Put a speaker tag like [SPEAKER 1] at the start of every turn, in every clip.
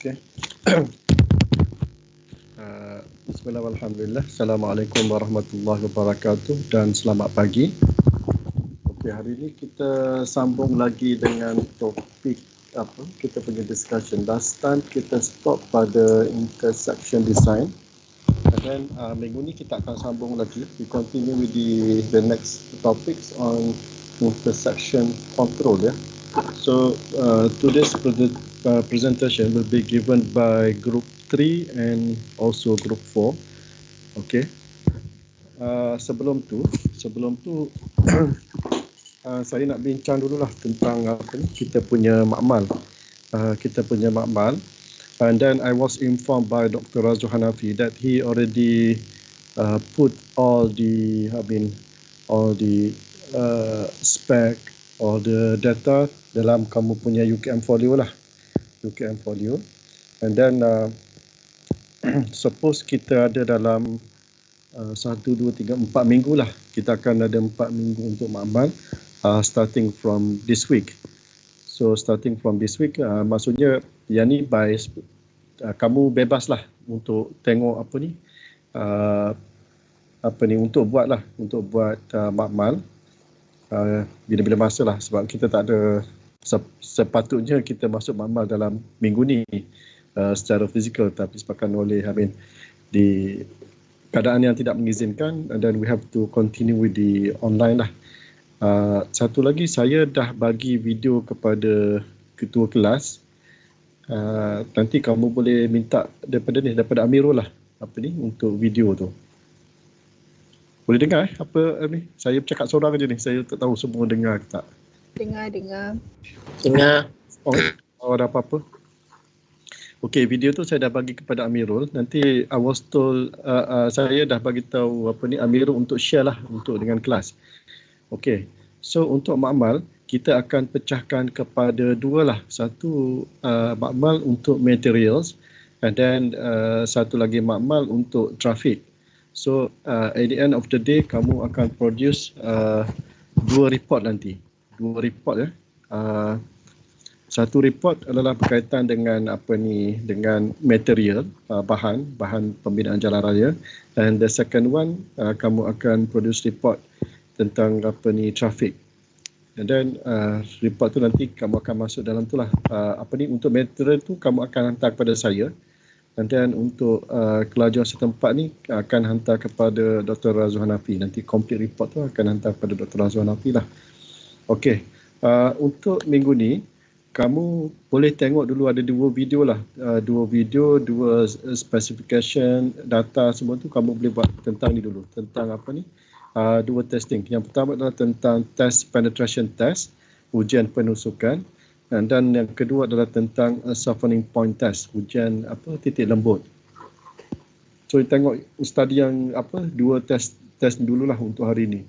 [SPEAKER 1] Okay. Bismillah, alhamdulillah. Assalamualaikum warahmatullahi wabarakatuh dan selamat pagi. Okey, hari ini kita sambung lagi dengan topik apa? Kita punya discussion. Last time kita stop pada intersection design. And then minggu ni kita akan sambung lagi. We continue with the next topics on intersection control, ya. So today's presentation will be given by group 3 and also group 4. Okay. Sebelum tu saya nak bincang dululah tentang apa ni, kita punya makmal. And then I was informed by Dr. Razul Hanafi that he already put all the spec or the data dalam kamu punya UKM folio lah. UKM folio. And then suppose kita ada dalam 1, 2, 3, 4 minggu lah. Kita akan ada 4 minggu untuk makmal starting from this week. So starting from this week, maksudnya yang ni by kamu bebas lah untuk tengok untuk buat makmal bila-bila masa lah, sebab kita tak ada sepatutnya kita masuk makmal dalam minggu ni secara fizikal, tapi disebabkan oleh di keadaan yang tidak mengizinkan, and then we have to continue with the online lah. Satu lagi, saya dah bagi video kepada ketua kelas. Nanti kamu boleh minta daripada Amirul lah untuk video tu. Boleh dengar saya bercakap seorang je ni, saya tak tahu semua dengar ke tak.
[SPEAKER 2] Dengar.
[SPEAKER 1] Oh, ada apa-apa. Okey, video tu saya dah bagi kepada Amirul. Nanti I was told saya dah bagi tahu Amirul untuk share lah dengan kelas. Okey. So untuk makmal kita akan pecahkan kepada dua lah. Satu makmal untuk materials, and then satu lagi makmal untuk traffic. So at the end of the day kamu akan produce dua report nanti. Satu report adalah berkaitan dengan dengan material, bahan pembinaan jalan raya, and the second one kamu akan produce report tentang traffic. And then report tu nanti kamu akan masuk dalam tu lah. Untuk material tu kamu akan hantar kepada saya. And then untuk kelajuan setempat ni akan hantar kepada Dr. Razul Hanafi. Nanti complete report tu akan hantar kepada Dr. Razul Hanafi lah. Okey. Untuk minggu ni kamu boleh tengok dulu ada dua video lah. Dua specification, data semua tu kamu boleh buat tentang ni dulu. Tentang dua testing. Yang pertama adalah tentang test penetration test, ujian penusukan. Dan yang kedua adalah tentang softening point test, ujian titik lembut. So tengok study yang dua test dululah untuk hari ini.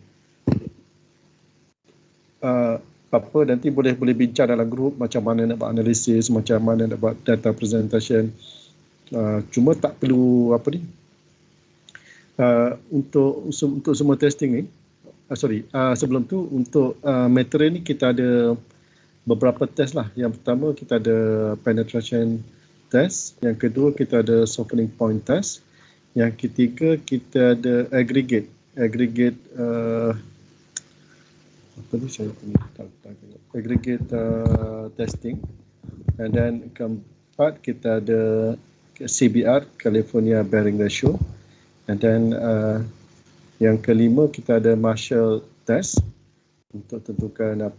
[SPEAKER 1] Nanti boleh bincang dalam grup macam mana nak buat analisis, macam mana nak buat data presentation. Cuma tak perlu untuk semua testing ni. Sebelum tu untuk material ni kita ada beberapa test lah. Yang pertama kita ada penetration test, yang kedua kita ada softening point test, yang ketiga kita ada aggregate testing, and then keempat kita ada CBR, California Bearing Ratio, and then yang kelima kita ada Marshall test untuk tentukan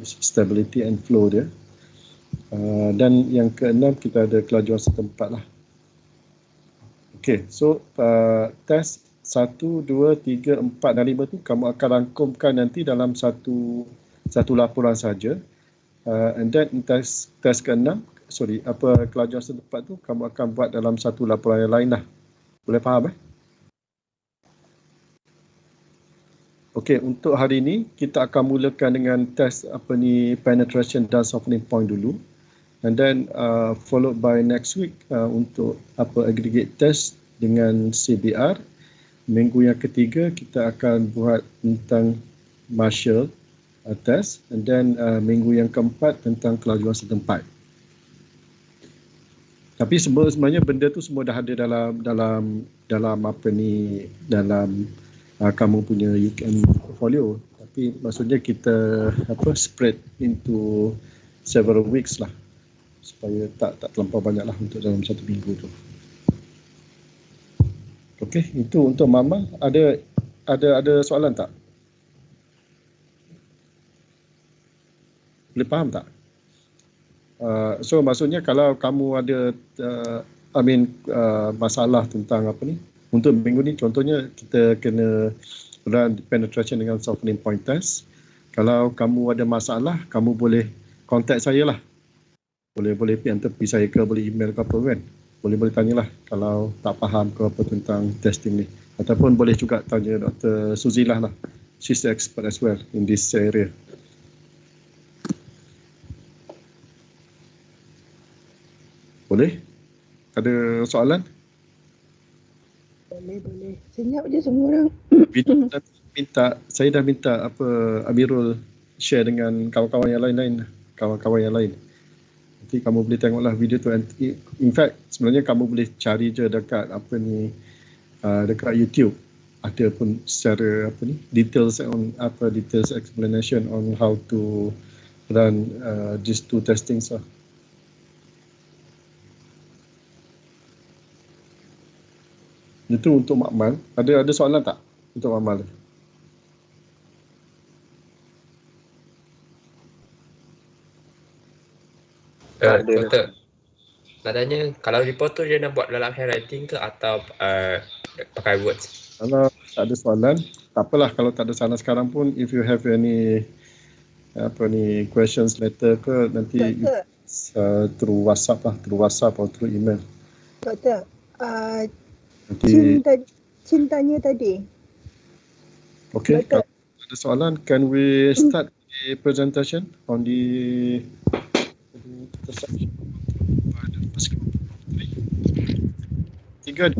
[SPEAKER 1] stability and flow dia, dan yang keenam kita ada kelajuan setempat lah. Okey, so test 1, 2, 3, 4 dan 5 tu kamu akan rangkumkan nanti dalam satu laporan saja. And then test ke-6, kelajuan setempat tu kamu akan buat dalam satu laporan yang lain lah. Boleh faham Okey, untuk hari ini kita akan mulakan dengan test penetration dan softening point dulu, and then followed by next week untuk aggregate test dengan CBR. Minggu yang ketiga kita akan buat tentang Marshall test, and then minggu yang keempat tentang kelajuan setempat. Tapi sebenarnya benda tu semua dah ada dalam apa ni, dalam kamu punya UKM portfolio. Tapi maksudnya kita spread into several weeks lah, supaya tak terlampau banyak lah untuk dalam satu minggu tu. Okey, itu untuk Mama. Ada soalan tak? Boleh faham tak? So maksudnya kalau kamu ada masalah tentang apa ni, untuk minggu ni contohnya kita kena run penetration dengan soft name point test. Kalau kamu ada masalah, kamu boleh contact saya lah. Boleh PM tepi saya ke, boleh email ke apa kan. Boleh tanyalah kalau tak faham ke apa tentang testing ni. Ataupun boleh juga tanya Dr. Suzilah lah. She's the expert as well in this area. Boleh? Ada soalan?
[SPEAKER 2] Boleh. Senyap je semua orang.
[SPEAKER 1] Saya dah minta Amirul share dengan kawan-kawan yang lain. Nanti kamu boleh tengoklah video tu. In fact, sebenarnya kamu boleh cari je dekat dekat YouTube. Ada pun secara details explanation on how to run these two testings lah. Itu untuk Makmal. Ada soalan tak untuk Makmal?
[SPEAKER 3] Doktor, nak tanya, kalau report tu dia nak buat dalam handwriting ke atau pakai words?
[SPEAKER 1] Kalau tak ada soalan, tak apalah. Kalau tak ada soalan sekarang pun, if you have any questions later ke, nanti through WhatsApp atau through email.
[SPEAKER 2] Doktor,
[SPEAKER 1] nanti
[SPEAKER 2] cintanya tadi.
[SPEAKER 1] Okay, kalau ada soalan, can we start the presentation on the tiga.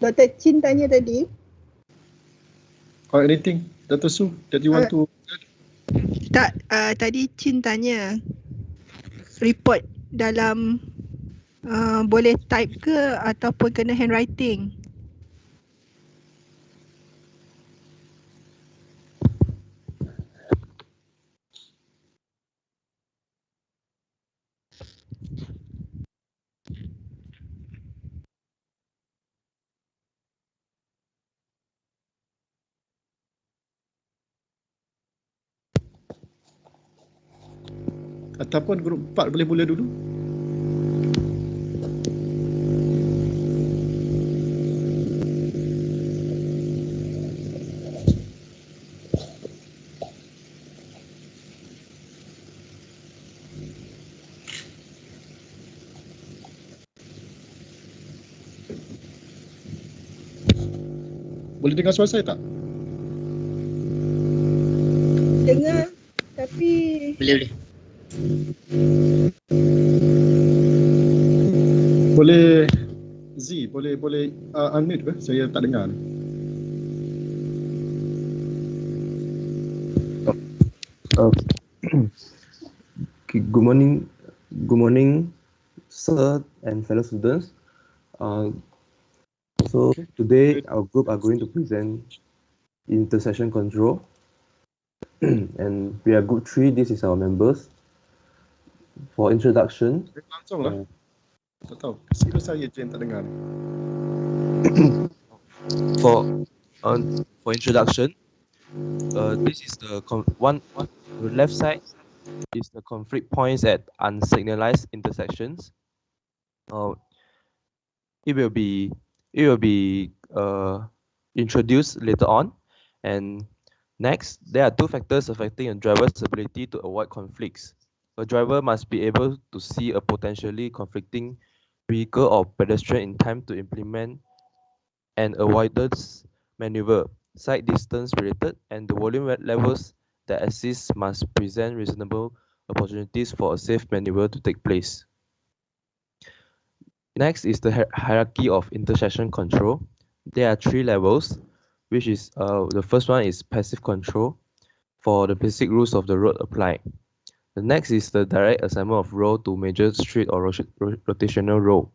[SPEAKER 2] Doktor, cintanya tadi.
[SPEAKER 1] Or anything, Dr. Su, that you want to
[SPEAKER 2] Tak, tadi cintanya report dalam boleh type ke ataupun kena handwriting?
[SPEAKER 1] ataupun grup 4 boleh mula dulu? Boleh dengar suara saya tak?
[SPEAKER 2] Dengar, tapi
[SPEAKER 3] Boleh.
[SPEAKER 1] Boleh Z, boleh unmute ke? Saya tak dengar.
[SPEAKER 4] Okay, good morning, sir and fellow students. So today our group are going to present intersection control, and we are group 3. This is our members. For introduction,
[SPEAKER 1] Langsung lah. Tak tahu. Sila saya je yang tak dengar.
[SPEAKER 4] for introduction, this is the the left side is the conflict points at unsignalized intersections. It will be introduced later on. And next, there are two factors affecting a driver's ability to avoid conflicts. A driver must be able to see a potentially conflicting vehicle or pedestrian in time to implement an avoidance maneuver, sight distance related, and the volume levels that assist must present reasonable opportunities for a safe maneuver to take place. Next is the hierarchy of intersection control. There are 3 levels, which is the first one is passive control for the basic rules of the road apply. The next is the direct assignment of road to major street or rotational road.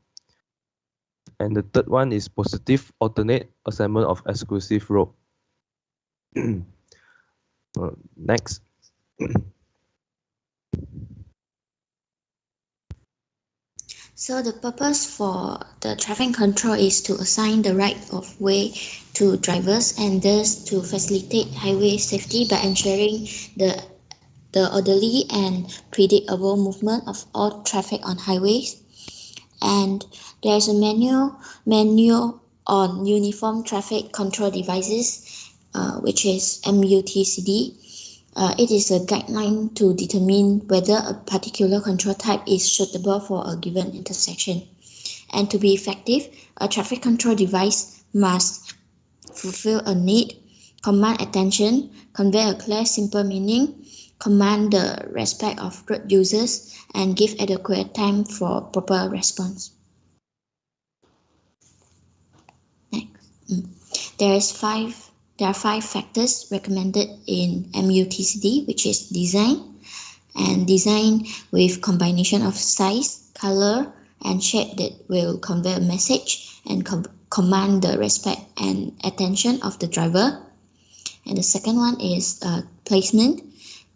[SPEAKER 4] And the third one is positive alternate assignment of exclusive road. Next.
[SPEAKER 5] So the purpose for the traffic control is to assign the right of way to drivers and thus to facilitate highway safety by ensuring the orderly and predictable movement of all traffic on highways. And there's a manual on uniform traffic control devices, which is MUTCD. It is a guideline to determine whether a particular control type is suitable for a given intersection. And to be effective, a traffic control device must fulfill a need, command attention, convey a clear, simple meaning, command the respect of road users, and give adequate time for proper response. Next. There are five factors recommended in MUTCD, which is design, and design with combination of size, color, and shape that will convey a message and command the respect and attention of the driver. And the second one is placement.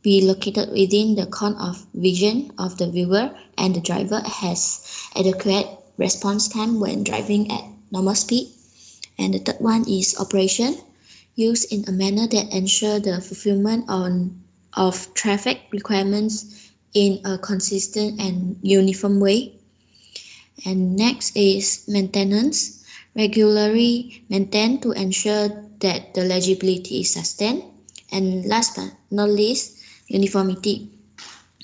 [SPEAKER 5] Be located within the cone of vision of the viewer, and the driver has adequate response time when driving at normal speed. And the third one is operation. Used in a manner that ensure the fulfillment of traffic requirements in a consistent and uniform way. And next is maintenance. Regularly maintained to ensure that the legibility is sustained. And last but not least, uniformity.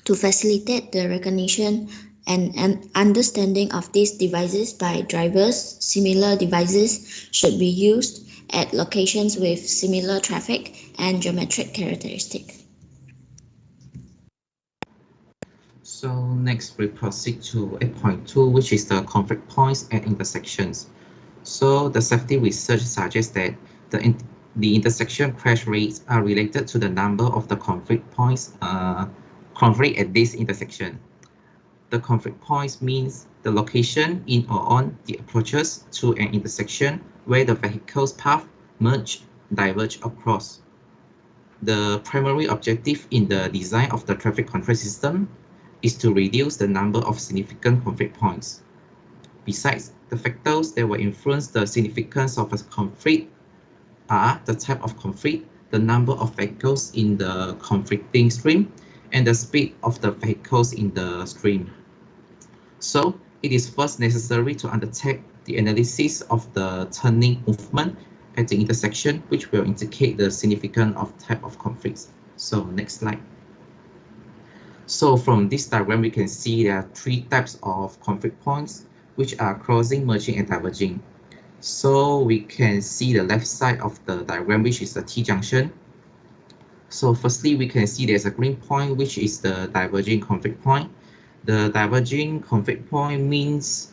[SPEAKER 5] To facilitate the recognition and understanding of these devices by drivers, similar devices should be used at locations with similar traffic and geometric characteristics.
[SPEAKER 6] So next we proceed to 8.2, which is the conflict points at intersections. So the safety research suggests that the intersection crash rates are related to the number of the conflict points conflict at this intersection. The conflict points means the location in or on the approaches to an intersection where the vehicle's path merge, diverge, or cross. The primary objective in the design of the traffic control system is to reduce the number of significant conflict points. Besides, the factors that will influence the significance of a conflict are the type of conflict, the number of vehicles in the conflicting stream, and the speed of the vehicles in the stream. So, it is first necessary to undertake the analysis of the turning movement at the intersection, which will indicate the significance of type of conflicts. So, next slide. So, from this diagram, we can see there are three types of conflict points, which are crossing, merging, and diverging. So, we can see the left side of the diagram, which is the T-junction. So, firstly, we can see there's a green point, which is the diverging conflict point. The diverging conflict point means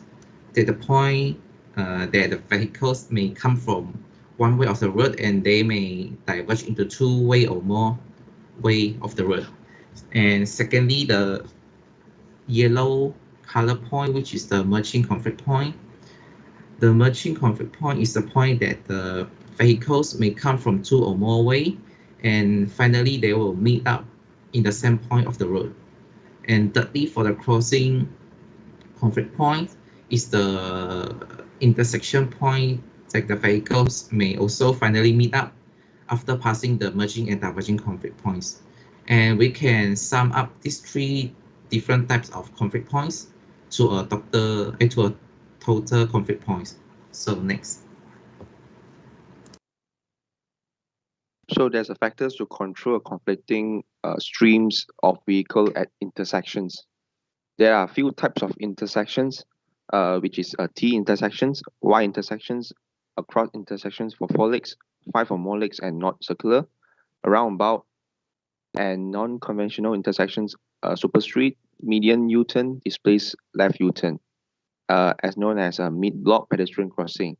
[SPEAKER 6] that the point that the vehicles may come from one way of the road and they may diverge into two way or more way of the road. And secondly, the yellow color point, which is the merging conflict point. The merging conflict point is the point that the vehicles may come from two or more way, and finally they will meet up in the same point of the road. And thirdly, for the crossing conflict point is the intersection point that the vehicles may also finally meet up after passing the merging and diverging conflict points. And we can sum up these three different types of conflict points to a total conflict points. So next.
[SPEAKER 7] So there's a factors to control conflicting streams of vehicle at intersections. There are a few types of intersections, which is T intersections, Y intersections, across intersections for 4 legs, 5 or more legs, and not circular, roundabout, and non-conventional intersections, super street, median U-turn, displaced left U-turn, as known as a mid-block pedestrian crossing.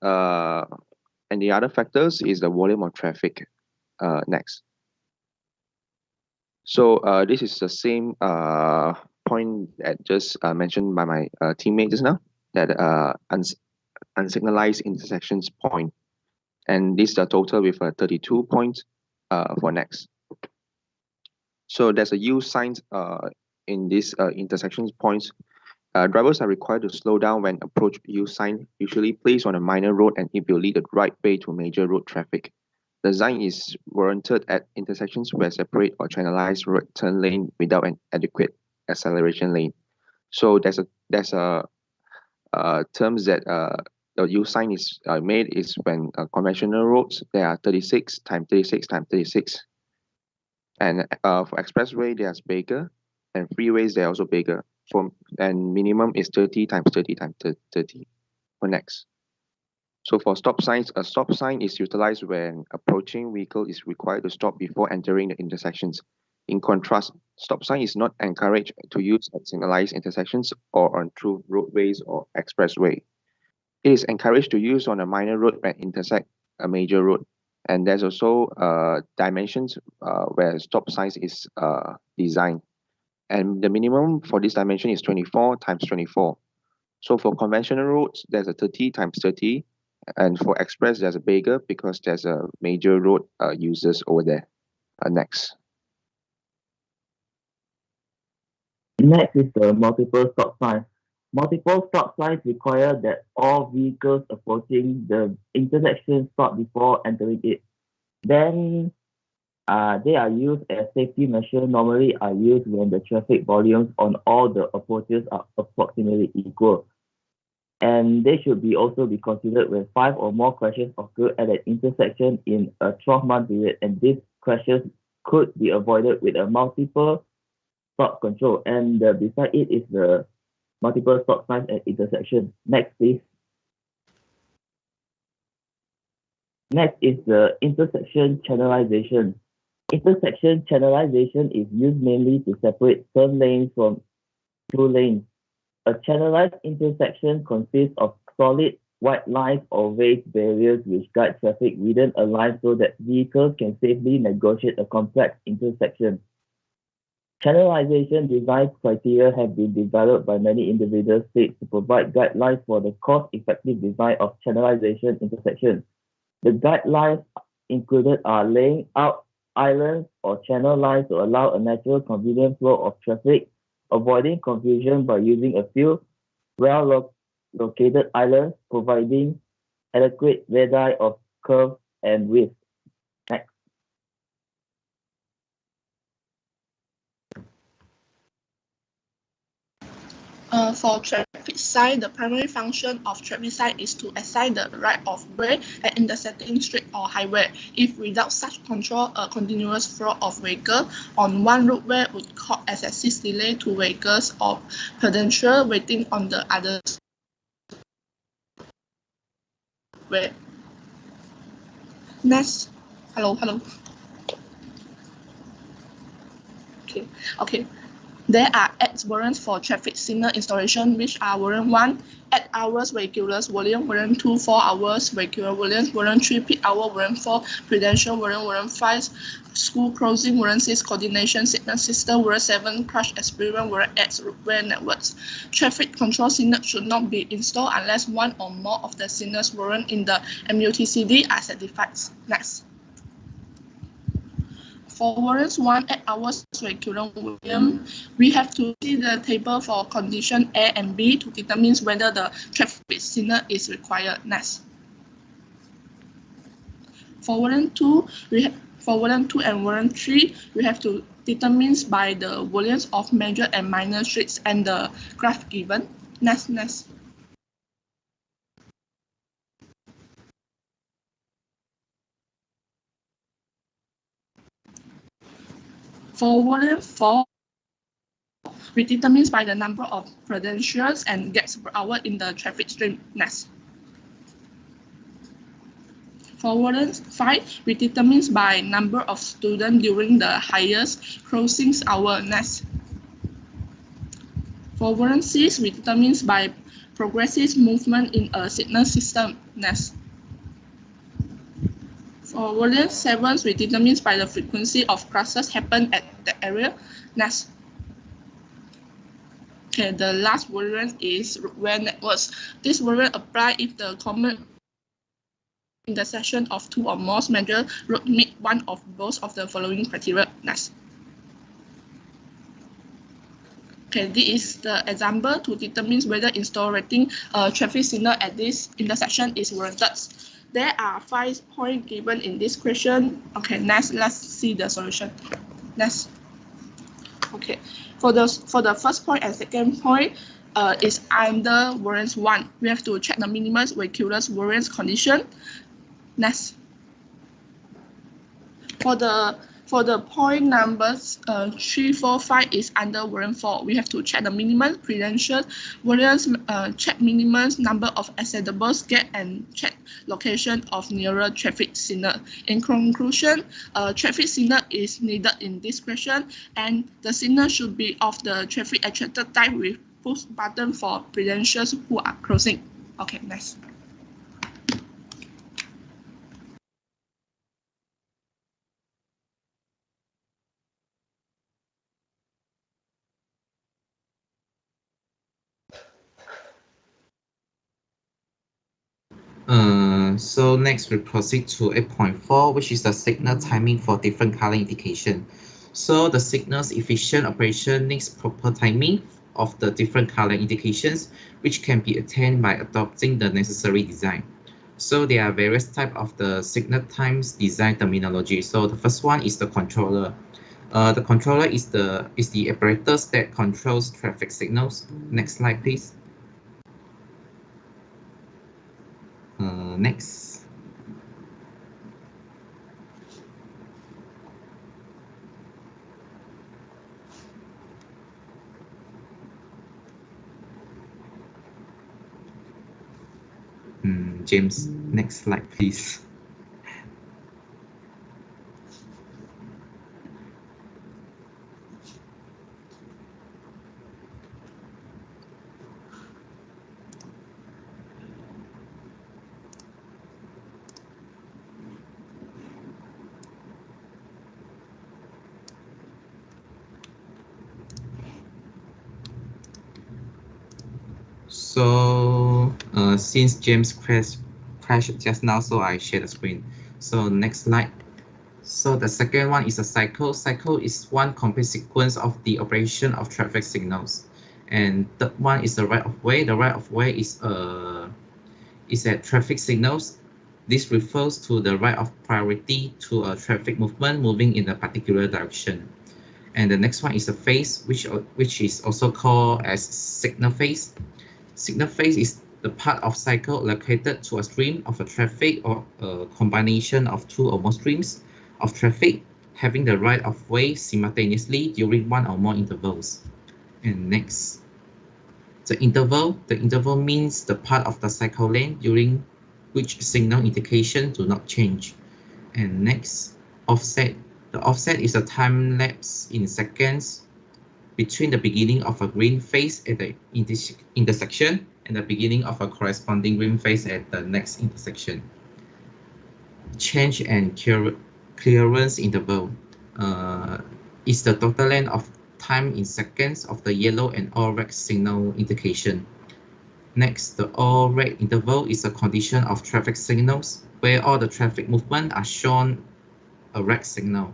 [SPEAKER 7] And the other factors is the volume of traffic. Next. So this is the same point that just mentioned by my teammate just now. that unsignalized intersections point. And this is the total with 32 points for next. So there's a use sign in these intersections points. Drivers are required to slow down when approach use sign, usually placed on a minor road, and it will lead the right way to major road traffic. The sign is warranted at intersections where separate or channelized road turn lane without an adequate acceleration lane. So there's a terms that the use sign is made is when conventional roads there are 36 times 36 times 36, and for expressway there's bigger, and freeways they're also bigger. And minimum is 30 times 30 times 30 for next. So for stop signs, a stop sign is utilized when approaching vehicle is required to stop before entering the intersections. In contrast, stop sign is not encouraged to use at signalized intersections or on through roadways or expressway. It is encouraged to use on a minor road when intersect a major road. And there's also dimensions where stop signs is designed. And the minimum for this dimension is 24 times 24. So for conventional roads, there's a 30 times 30. And for express, there's a bigger because there's a major road users over there. Next.
[SPEAKER 8] Next is the multiple stop signs. Multiple stop signs require that all vehicles approaching the intersection stop before entering it. Then they are used as safety measures. Normally are used when the traffic volumes on all the approaches are approximately equal. And they should also be considered when 5 or more crashes occur at an intersection in a 12-month period, and these crashes could be avoided with a multiple stop control. And beside it is the multiple stop signs at intersection. Next, please. Next is the intersection channelization. Intersection channelization is used mainly to separate turn lanes from through lanes. A channelized intersection consists of solid white lines or raised barriers which guide traffic within a line so that vehicles can safely negotiate a complex intersection. Channelization design criteria have been developed by many individual states to provide guidelines for the cost-effective design of channelization intersections. The guidelines included are laying out islands or channel lines to allow a natural, convenient flow of traffic, avoiding confusion by using a few well-located islands, providing adequate radii of curve and width. Next.
[SPEAKER 9] For traffic sign, the primary function of traffic sign is to assign the right of way at intersecting street or highway. If without such control, a continuous flow of vehicles on one roadway would cause excessive delay to vehicles or pedestrians waiting on the other way. Next, hello. Okay. There are 8 warrants for traffic signal installation, which are warrant 1, 8 hours vehicles volume, warrant 2, 4 hours vehicular volume, warrant 3, peak hour, warrant 4, prudential, warrant 5, school closing, warrant 6, coordination signal system, warrant 7, crash experience, warrant 8, roadway networks. Traffic control signals should not be installed unless one or more of the signals warrant in the MUTCD are certified. Next. For warrants 1, 8 hours vehicular volume, we have to see the table for condition A and B to determine whether the traffic signal is required. Next. For warrant 2, and warrant 3, we have to determine by the volumes of major and minor streets and the graph given. Next. For warrant 4, we determine by the number of pedestrians and gaps per hour in the traffic stream. Next. For warrant 5, we determine by number of students during the highest crossing hour. Next. For warrant 6, we determine by progressive movement in a signal system. Next. For warrant 7, we determine by the frequency of crashes happen at the area. Next. Okay, the last variant is where networks. This variant apply if the common intersection of two or more measures meet one of both of the following criteria. Next. Okay, this is the example to determine whether installing a traffic signal at this intersection is warranted. There are 5 points given in this question. Okay, next, let's see the solution. Next. Okay, for the first point and second point is under variance 1. We have to check the minimum vehicular variance condition. Next. For the point numbers 3, 4, 5 is under variance 4. We have to check the minimum prudential variance, check minimum number of acceptable gate, and check location of nearer traffic signal. In conclusion, traffic signal is needed in this question, and the signal should be of the traffic attracted type with push button for pedestrians who are crossing. Okay, next.
[SPEAKER 6] So next we proceed to 8.4, which is the signal timing for different color indication. So the signal's efficient operation needs proper timing of the different color indications, which can be attained by adopting the necessary design. So there are various types of the signal times design terminology. So the first one is the controller. The controller is the apparatus that controls traffic signals. Next slide, please. Next. James, next slide, please. So since James crashed just now, so I share the screen. So next slide. So the second one is a cycle. Cycle is one complete sequence of the operation of traffic signals. And third one is the right of way. The right of way is at traffic signals. This refers to the right of priority to a traffic movement moving in a particular direction. And the next one is a phase, which is also called as signal phase. Signal phase is the part of cycle allocated to a stream of a traffic or a combination of two or more streams of traffic having the right of way simultaneously during one or more intervals. And next, the interval. The interval means the part of the cycle length during which signal indication do not change. And next, offset. The offset is a time lapse in seconds between the beginning of a green phase at the intersection and the beginning of a corresponding green phase at the next intersection. Change and clearance interval is the total length of time in seconds of the yellow and all red signal indication. Next, the all red interval is a condition of traffic signals where all the traffic movement are shown a red signal.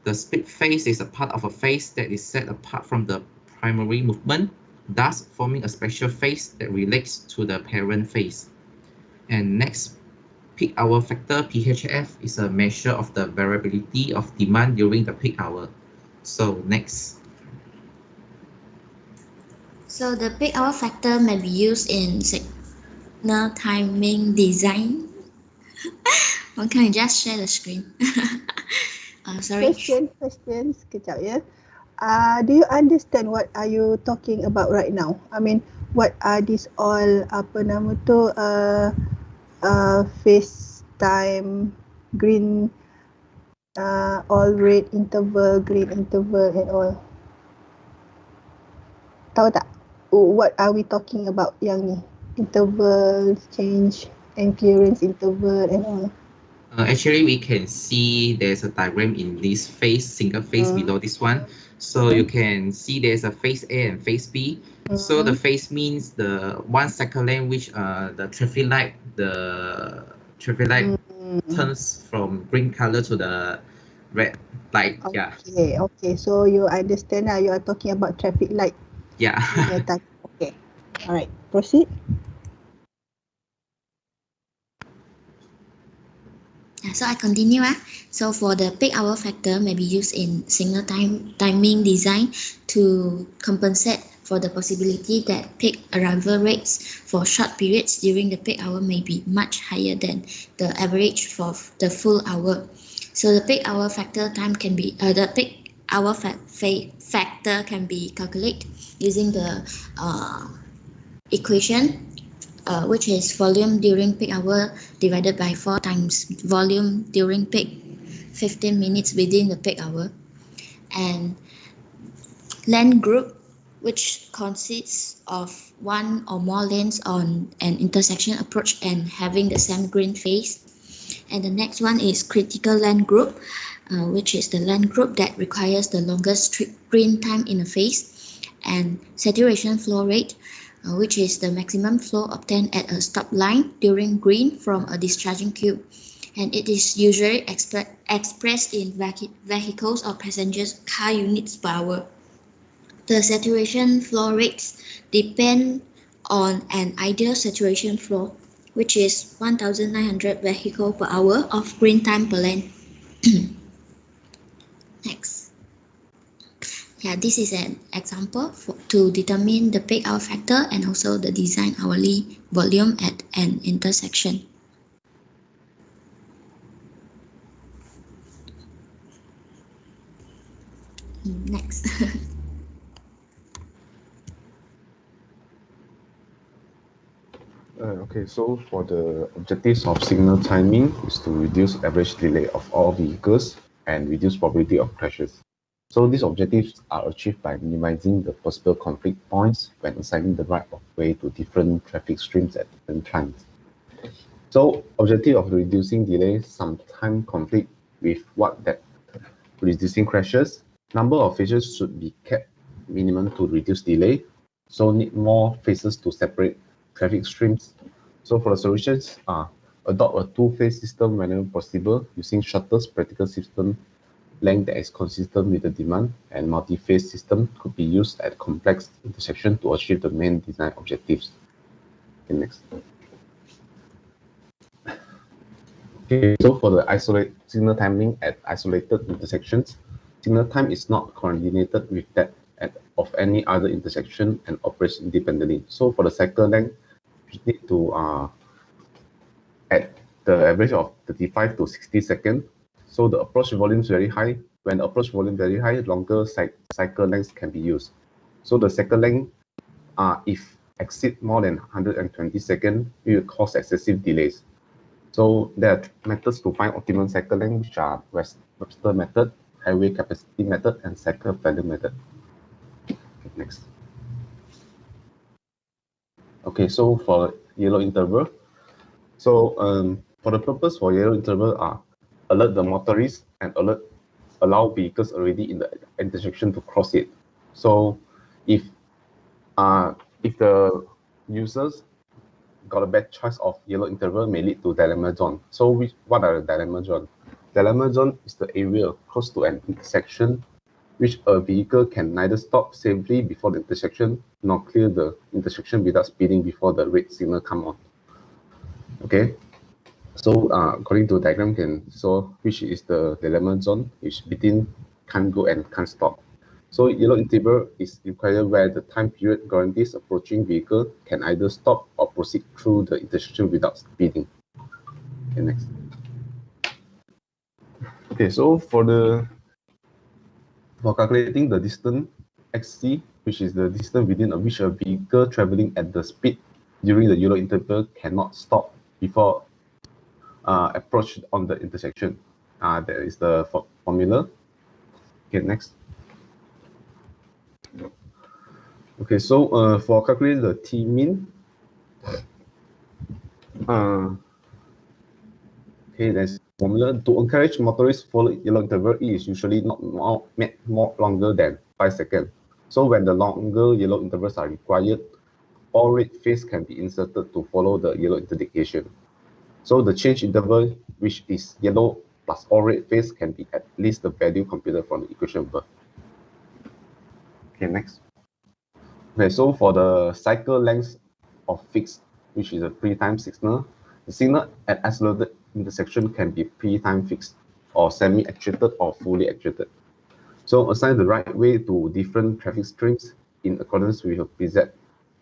[SPEAKER 6] The split phase is a part of a phase that is set apart from the primary movement, thus forming a special phase that relates to the parent phase. And next, peak hour factor, PHF, is a measure of the variability of demand during the peak hour. So next.
[SPEAKER 5] So the peak hour factor may be used in signal timing design. One can just share the screen. Sorry.
[SPEAKER 2] Question, sekejap ya. Do you understand what are you talking about right now? I mean, what are these all, apa nama tu, phase time, green, all red interval, green interval and all? Tahu tak? What are we talking about yang ni? Interval, change, and clearance interval and all.
[SPEAKER 6] Actually, we can see there's a diagram in this phase, single phase below this one. So you can see there's a phase A and phase B. So the phase means the 1 second length which the traffic light turns from green color to the red light. Yeah.
[SPEAKER 2] Okay. So you understand now, you are talking about traffic light.
[SPEAKER 6] Yeah.
[SPEAKER 2] Okay. All right. Proceed.
[SPEAKER 5] So I continue. So for the peak hour factor may be used in signal timing design to compensate for the possibility that peak arrival rates for short periods during the peak hour may be much higher than the average for the full hour. So the peak hour factor time can be the peak hour factor can be calculated using the equation, which is volume during peak hour divided by 4 times volume during peak 15 minutes within the peak hour, and lane group, which consists of one or more lanes on an intersection approach and having the same green phase. And the next one is critical lane group, which is the lane group that requires the longest green time in a phase, and saturation flow rate, which is the maximum flow obtained at a stop line during green from a discharging queue, and it is usually expressed in vehicles or passengers car units per hour. The saturation flow rates depend on an ideal saturation flow, which is 1,900 vehicles per hour of green time per lane. Next. Yeah, this is an example to determine the peak hour factor and also the design hourly volume at an intersection. Next.
[SPEAKER 10] Okay, so for the objectives of signal timing is to reduce average delay of all vehicles and reduce probability of crashes. So these objectives are achieved by minimizing the possible conflict points when assigning the right of way to different traffic streams at different times. So objective of reducing delay sometimes conflict with what that reducing crashes. Number of phases should be kept minimum to reduce delay. So need more phases to separate traffic streams. So for the solutions, adopt a two-phase system whenever possible using shortest practical system length that is consistent with the demand, and multi-phase system could be used at complex intersection to achieve the main design objectives. Okay, next. Okay, so for the isolate signal timing at isolated intersections, signal time is not coordinated with that of any other intersection and operates independently. So for the cycle length, you need to at the average of 35 to 60 seconds. So the approach volume is very high. When the approach volume very high, longer cycle lengths can be used. So the cycle length, if exceed more than 120 seconds, it will cause excessive delays. So there are methods to find optimum cycle length, which are Webster method, highway capacity method, and cycle value method. Okay, next. Okay, so for yellow interval, so for the purpose for yellow interval are alert the motorists and allow vehicles already in the intersection to cross it. So if the users got a bad choice of yellow interval, may lead to dilemma zone. So what are the dilemma zone? Dilemma zone is the area close to an intersection which a vehicle can neither stop safely before the intersection nor clear the intersection without speeding before the red signal come on. Okay, so according to the diagram, can so which is the dilemma zone, which between can't go and can't stop. So yellow interval is required where the time period guarantees approaching vehicle can either stop or proceed through the intersection without speeding. Okay, next. Okay, so for calculating the distance XC, which is the distance within which a vehicle traveling at the speed during the yellow interval cannot stop before approach on the intersection. That is the formula. Okay, next. Okay, so for calculating the T mean, okay, there's formula to encourage motorists to follow yellow interval. It is usually not more longer than 5 seconds. So when the longer yellow intervals are required, all red phase can be inserted to follow the yellow interdiction. So the change interval, which is yellow plus all red phase, can be at least the value computed from the equation above. Okay, next. Okay, so for the cycle length of fixed, which is a pre-time signal, the signal at isolated intersection can be pre-time fixed, or semi-actuated, or fully actuated. So assign the right way to different traffic streams in accordance with a preset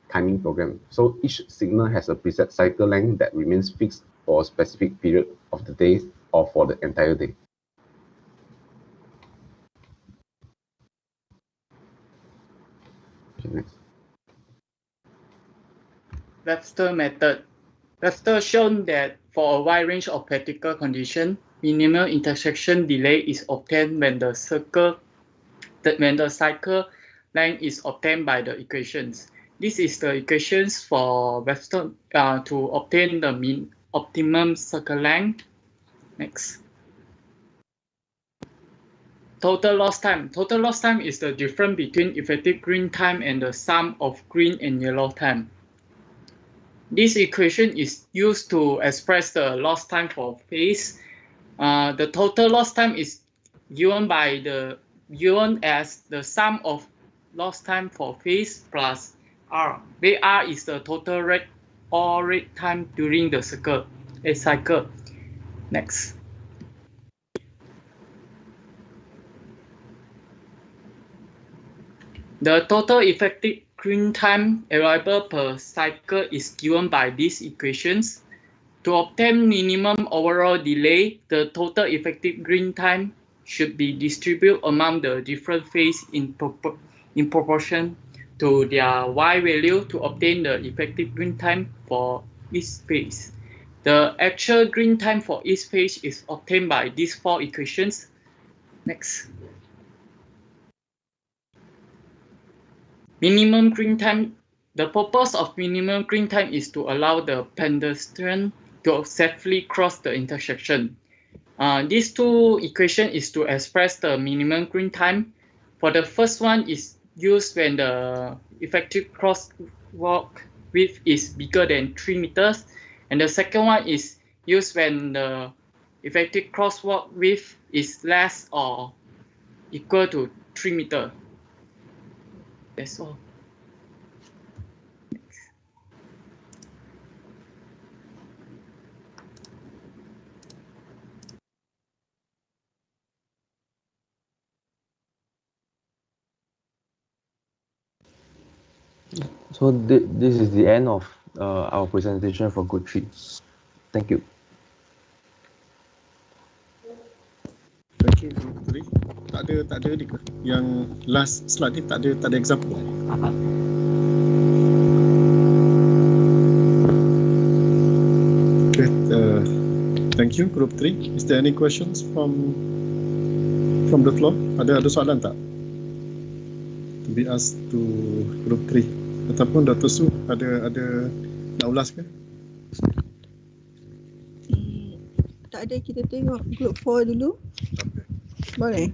[SPEAKER 10] timing program. So each signal has a preset cycle length that remains fixed for a specific period of the day or for the entire day. Okay, next.
[SPEAKER 11] Webster method. Webster shown that for a wide range of practical conditions, minimal intersection delay is obtained when the cycle length is obtained by the equations. This is the equations for Webster to obtain the optimum cycle length. Next. Total loss time. Total loss time is the difference between effective green time and the sum of green and yellow time. This equation is used to express the loss time for phase. The total loss time is given as the sum of loss time for phase plus R, where R is the total rate or rate time during the cycle. Next. The total effective green time available per cycle is given by these equations. To obtain minimum overall delay, the total effective green time should be distributed among the different phases in proportion to their Y value to obtain the effective green time for each phase. The actual green time for each phase is obtained by these four equations. Next. Minimum green time. The purpose of minimum green time is to allow the pedestrian to safely cross the intersection. These two equations is to express the minimum green time. For the first one is used when the effective crosswalk width is bigger than 3 meters. And the second one is used when the effective crosswalk width is less or equal to 3 meters. That's all.
[SPEAKER 4] So this is the end of our presentation for Group 3. Thank you.
[SPEAKER 1] Thank you, Group 3. Tak ada ni ke? Yang last slide ni tak ada example. Okay, thank you, Group 3. Is there any questions from the floor? Ada soalan tak? To be asked to Group 3. Ataupun Dr. Su ada nak ulas ke?
[SPEAKER 2] Tak ada, kita tengok Group 4 dulu.
[SPEAKER 1] Okay.
[SPEAKER 2] Boleh?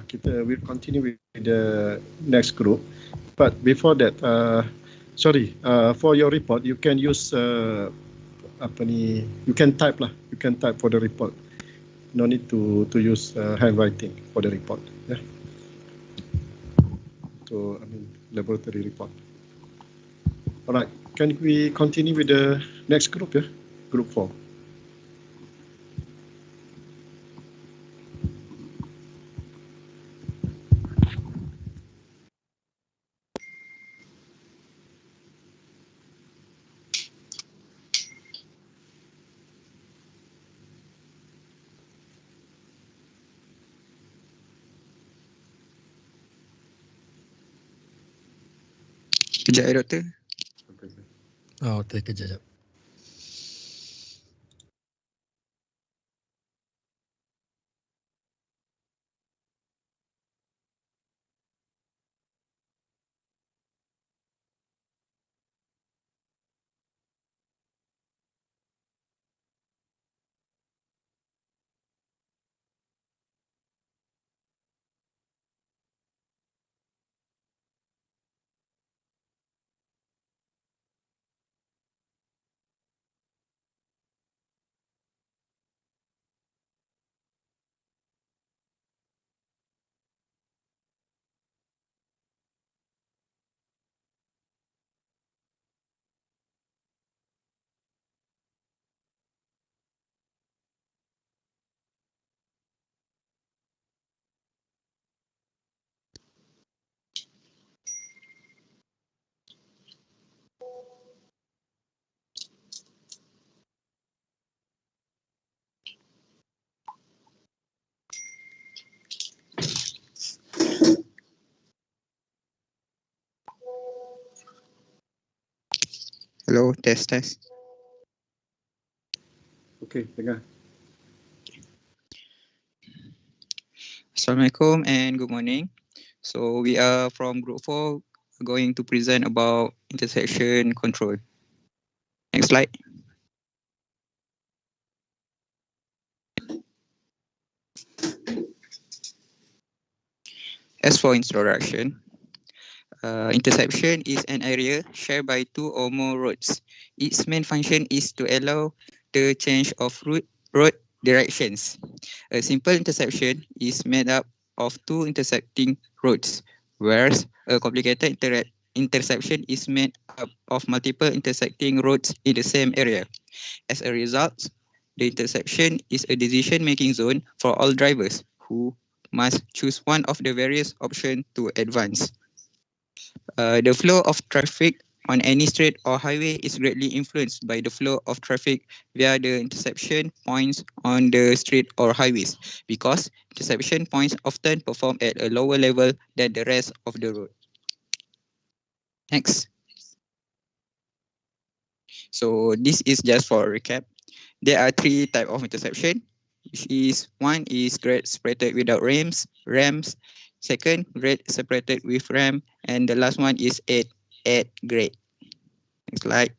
[SPEAKER 1] Kita will continue with the next group. But before that, for your report, you can use you can type lah. You can type for the report. No need to use handwriting for the report. Yeah. So laboratory report. Alright, can we continue with the next group? Yeah, Group 4.
[SPEAKER 12] Kejap ya, Doktor. Oh, terkejap.
[SPEAKER 13] Hello, test.
[SPEAKER 1] Okay, dengar.
[SPEAKER 13] Assalamualaikum and good morning. So we are from Group 4 going to present about intersection control. Next slide. As for introduction, intersection is an area shared by two or more roads. Its main function is to allow the change of road directions. A simple intersection is made up of two intersecting roads, whereas a complicated intersection is made up of multiple intersecting roads in the same area. As a result, the intersection is a decision-making zone for all drivers who must choose one of the various options to advance. The flow of traffic on any street or highway is greatly influenced by the flow of traffic via the intersection points on the street or highways, because intersection points often perform at a lower level than the rest of the road. Next. So this is just for a recap. There are three types of intersection, which is one is grade separated without ramps. Second, grade separated with ram, and the last one is at grade. Next slide.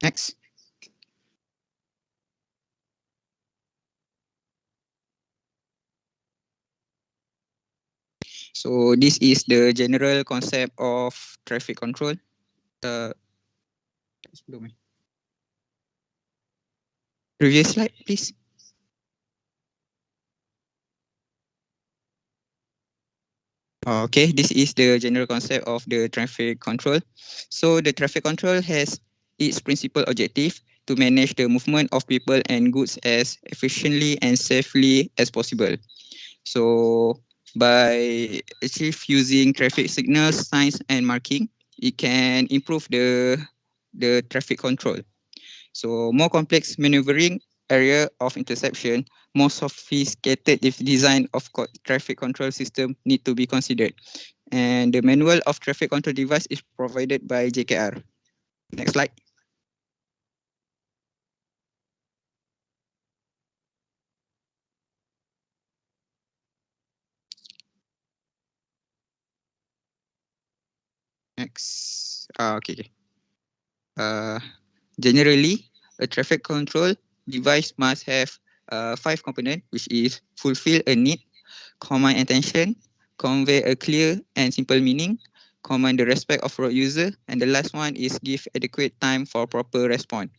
[SPEAKER 13] Next. So this is the general concept of traffic control. Previous slide, please. Okay, this is the general concept of the traffic control. So the traffic control has its principal objective to manage the movement of people and goods as efficiently and safely as possible. So by using traffic signals, signs, and marking, it can improve the traffic control. So more complex maneuvering area of interception, more sophisticated design of traffic control system need to be considered. And the manual of traffic control device is provided by JKR. Next slide. Next. Okay. Generally, a traffic control device must have 5 components, which is fulfill a need, command attention, convey a clear and simple meaning, command the respect of road user, and the last one is give adequate time for proper response.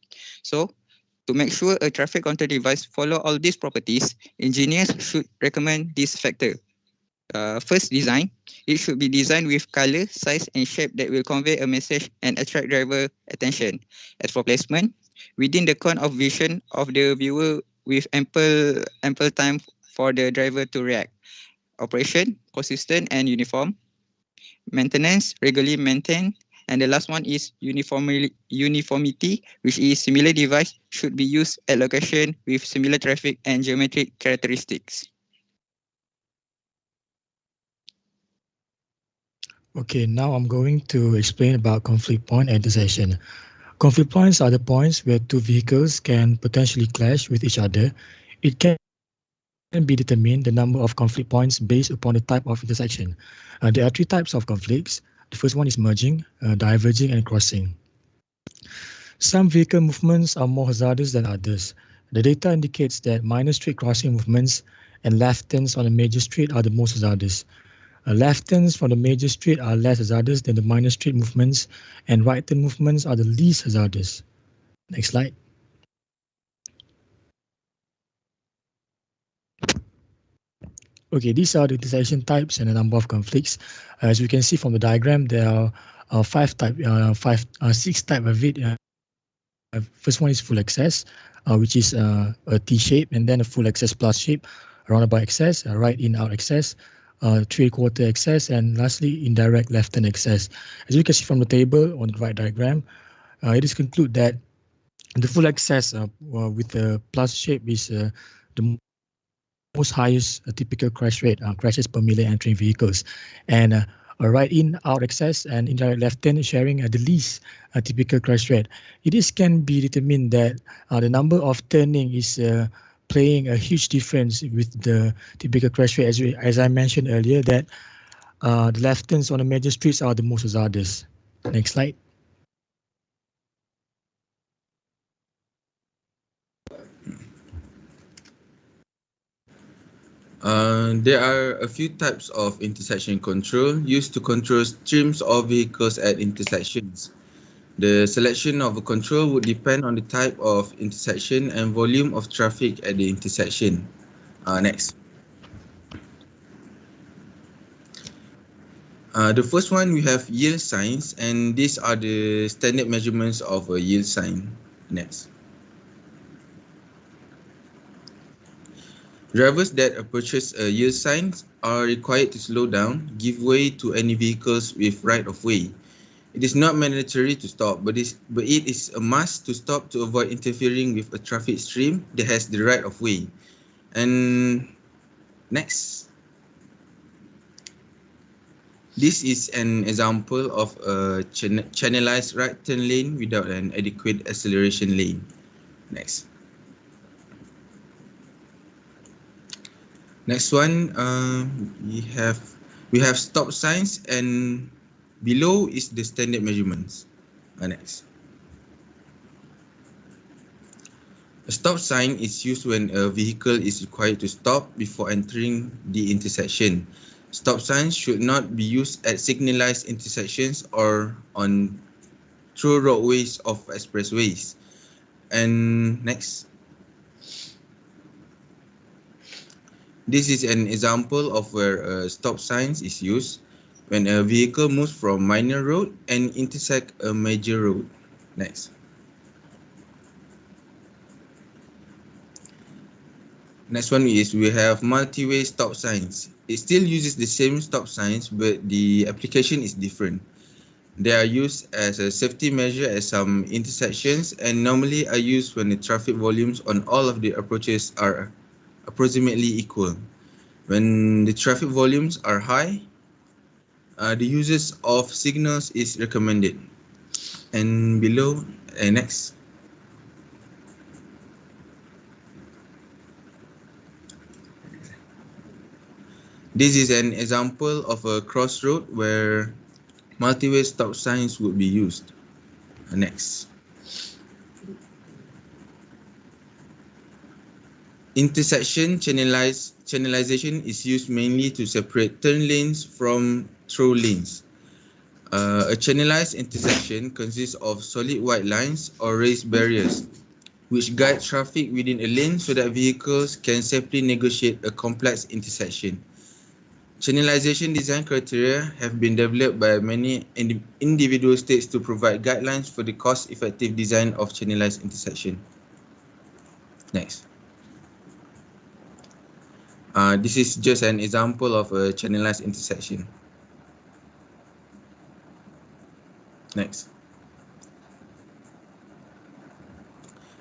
[SPEAKER 13] So, to make sure a traffic control device follow all these properties, engineers should recommend this factor. First, design. It should be designed with color, size, and shape that will convey a message and attract driver attention. As for placement, within the cone of vision of the viewer with ample time for the driver to react. Operation, consistent and uniform. Maintenance, regularly maintained. And the last one is uniformity, which is similar device should be used at location with similar traffic and geometric characteristics.
[SPEAKER 12] Okay, now I'm going to explain about conflict point and intersection. Conflict points are the points where two vehicles can potentially clash with each other. It can be determined the number of conflict points based upon the type of intersection. There are 3 types of conflicts. The first one is merging, diverging, and crossing. Some vehicle movements are more hazardous than others. The data indicates that minor street crossing movements and left turns on a major street are the most hazardous. Left turns from the major street are less hazardous than the minor street movements, and right turn movements are the least hazardous. Next slide. Okay, these are the intersection types and the number of conflicts. As you can see from the diagram, there are 6 types of it. First one is full access, which is a T-shape, and then a full access plus shape, roundabout access, right in out access, 3/4 access, and lastly indirect left turn access. As you can see from the table on the right diagram, it is concluded that the full access with the plus shape is the most highest typical crash rate, crashes per million entering vehicles, and a right in, out access, and indirect left turn sharing the least typical crash rate. It can be determined that the number of turning is playing a huge difference with the typical crash rate, as I mentioned earlier, that the left turns on the major streets are the most hazardous. Next slide.
[SPEAKER 14] There are a few types of intersection control used to control streams of vehicles at intersections. The selection of a control would depend on the type of intersection and volume of traffic at the intersection. Next. The first one, we have yield signs, and these are the standard measurements of a yield sign. Next. Drivers that approaches a yield sign are required to slow down, give way to any vehicles with right of way. It is not mandatory to stop, but it is a must to stop to avoid interfering with a traffic stream that has the right of way. And next. This is an example of a channelized right turn lane without an adequate acceleration lane. Next. Next one, we have stop signs, and below is the standard measurements. Next. A stop sign is used when a vehicle is required to stop before entering the intersection. Stop signs should not be used at signalized intersections or on through roadways of expressways. And next. This is an example of where a stop sign is used when a vehicle moves from minor road and intersect a major road. Next. Next one is we have multi-way stop signs. It still uses the same stop signs, but the application is different. They are used as a safety measure at some intersections and normally are used when the traffic volumes on all of the approaches are approximately equal. When the traffic volumes are high, the uses of signals is recommended. And below, next. This is an example of a crossroad where multi-way stop signs would be used. Next. Intersection channelization is used mainly to separate turn lanes from through lanes. A channelized intersection consists of solid white lines or raised barriers, which guide traffic within a lane so that vehicles can safely negotiate a complex intersection. Channelization design criteria have been developed by many individual states to provide guidelines for the cost-effective design of channelized intersection. Next. This is just an example of a channelized intersection. Next.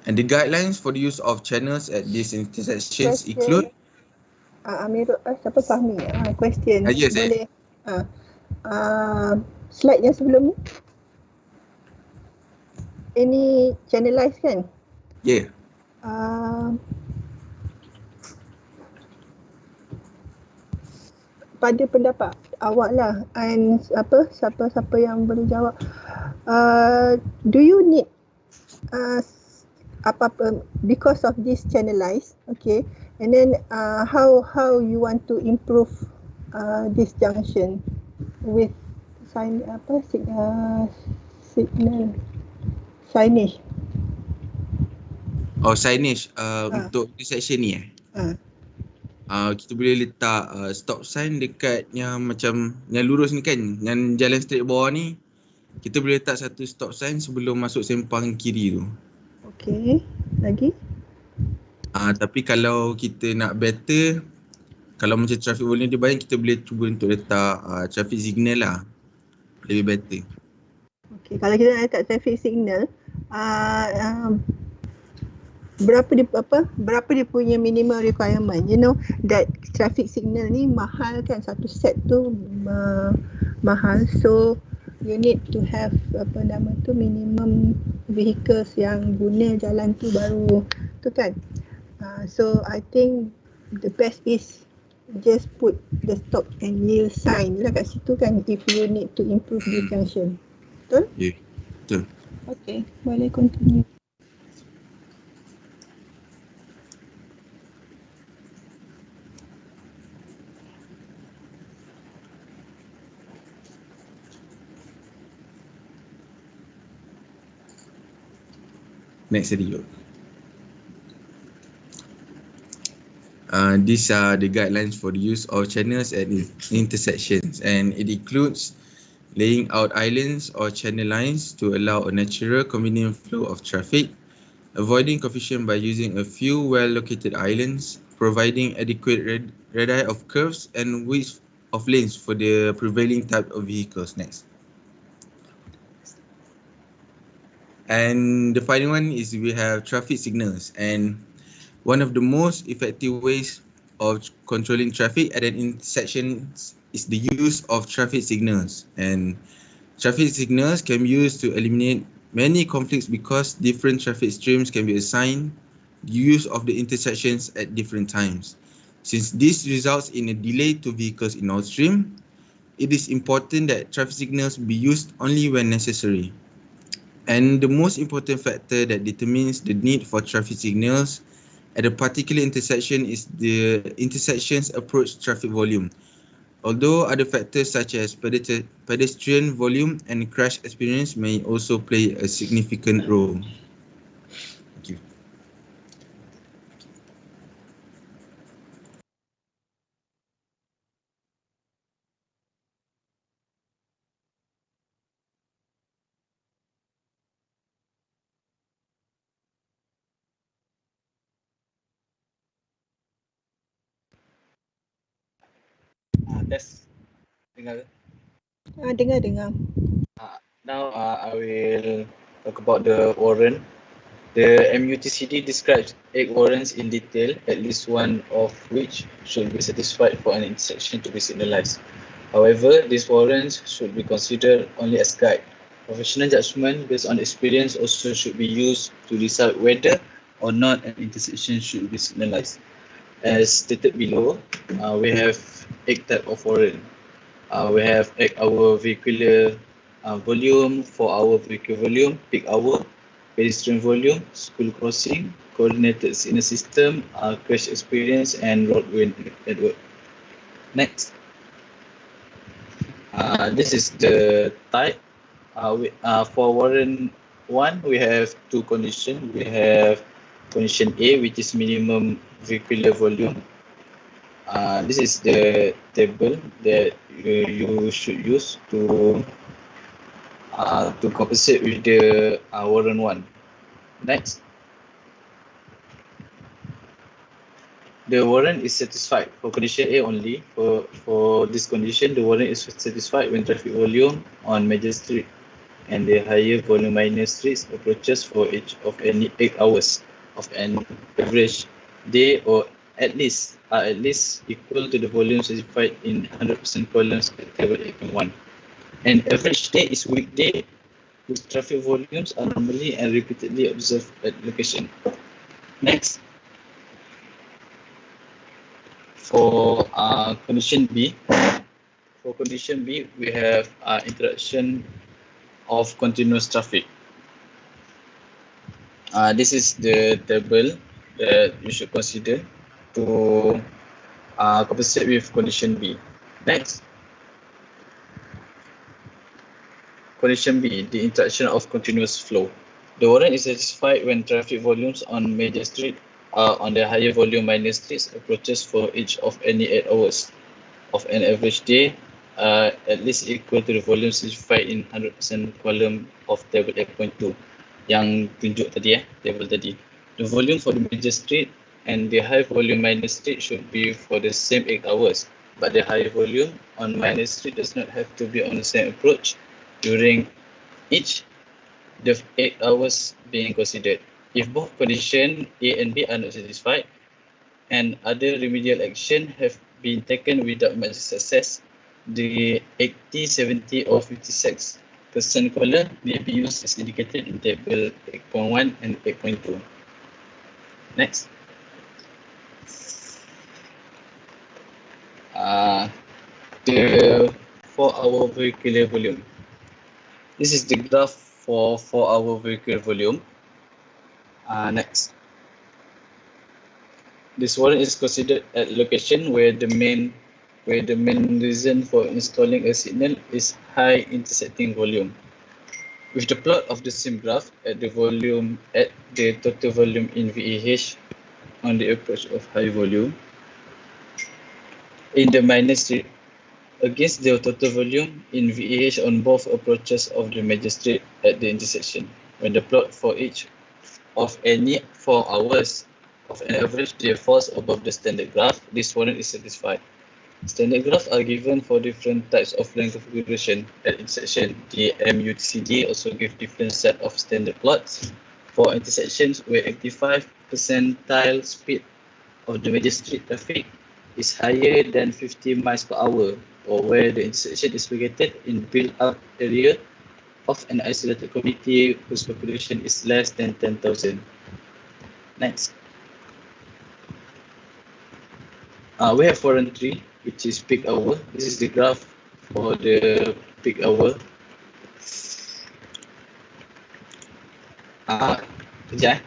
[SPEAKER 14] And the guidelines for the use of channels at these intersections include.
[SPEAKER 2] Amirul, siapa Fahmi? Question.
[SPEAKER 14] Yes,
[SPEAKER 2] boleh. Slide yang sebelum ni. Ini channelized kan?
[SPEAKER 14] Yeah.
[SPEAKER 2] Pada pendapat awak lah, and siapa yang boleh jawab, do you need apa-apa because of this channelized, okay, and then how you want to improve this junction with signage.
[SPEAKER 14] Oh, signage untuk intersection ni kita boleh letak stop sign dekat yang macam yang lurus ni kan, yang jalan straight bawah ni, kita boleh letak satu stop sign sebelum masuk sempang kiri tu.
[SPEAKER 2] Okay, lagi?
[SPEAKER 14] Tapi kalau kita nak better, kalau macam traffic volume dia banyak, kita boleh cuba untuk letak traffic signal lah, lebih better.
[SPEAKER 2] Okay, kalau kita nak letak traffic signal, berapa dia punya minimum requirement. You know that traffic signal ni mahal kan, satu set tu mahal, so you need to have minimum vehicles yang guna jalan tu baru tu kan. So I think the best is just put the stop and yield sign lah kat situ kan, if you need to improve the junction. Betul?
[SPEAKER 14] Yeah, betul.
[SPEAKER 2] Okay, boleh continue.
[SPEAKER 14] Next video. These are the guidelines for the use of channels at intersections, and it includes laying out islands or channel lines to allow a natural, convenient flow of traffic, avoiding confusion by using a few well-located islands, providing adequate radii of curves and width of lanes for the prevailing type of vehicles. Next. And the final one is we have traffic signals, and one of the most effective ways of controlling traffic at an intersection is the use of traffic signals. And traffic signals can be used to eliminate many conflicts because different traffic streams can be assigned the use of the intersections at different times. Since this results in a delay to vehicles in all stream, it is important that traffic signals be used only when necessary. And the most important factor that determines the need for traffic signals at a particular intersection is the intersection's approach traffic volume. Although other factors such as pedestrian volume and crash experience may also play a significant role. Thank you.
[SPEAKER 15] Test. Dengar ke?
[SPEAKER 2] Dengar.
[SPEAKER 15] Now I will talk about the warrant. The MUTCD describes 8 warrants in detail, at least one of which should be satisfied for an intersection to be signalized. However, these warrants should be considered only as guide. Professional judgment based on experience also should be used to decide whether or not an intersection should be signalized. As stated below, we have 8 types of warrant. We have 8 hour vehicular volume, 4 hour vehicular volume, peak hour, pedestrian volume, school crossing, coordinated signal system, crash experience, and roadway network. Next. This is the type. For warrant 1, we have 2 conditions. We have condition A, which is minimum vehicular volume. This is the table that you should use to compensate with the warrant 1. Next. The warrant is satisfied for condition A only. For this condition, the warrant is satisfied when traffic volume on major street and the higher volume minor streets approaches for each of any 8 hours of an average day, or at least equal to the volume specified in 100% columns at table 8.1. An average day is weekday whose traffic volumes are normally and repeatedly observed at location. Next. For condition B, we have interaction of continuous traffic. This is the table that you should consider to compensate with condition B. Next. Condition B, the interaction of continuous flow. The warrant is satisfied when traffic volumes on major street on the higher volume minor streets approaches for each of any 8 hours of an average day, at least equal to the volume specified in 100% column of table 8.2 yang tunjuk tadi, table tadi. The volume for the major street and the high volume minor street should be for the same 8 hours, but the high volume on minor street does not have to be on the same approach during each the 8 hours being considered. If both conditions A and B are not satisfied and other remedial action have been taken without much success, the 80, 70 or 56% column may be used as indicated in table 8.1 and 8.2. Next. The 4-hour vehicular volume. This is the graph for 4-hour vehicular volume. Next. This one is considered at location where the main reason for installing a signal is high intersecting volume. With the plot of the same graph at the total volume in VEH on the approach of high volume in the minor street against the total volume in VEH on both approaches of the major street at the intersection. When the plot for each of any 4 hours of an average day falls above the standard graph, this warrant is satisfied. Standard graphs are given for different types of line configuration at intersection. The MUTCD also gives different set of standard plots for intersections where 85 percentile speed of the major street traffic is higher than 50 miles per hour, or where the intersection is located in built-up area of an isolated community whose population is less than 10,000. Next. We have warrant 3, which is peak hour. This is the graph for the peak hour. Kejap.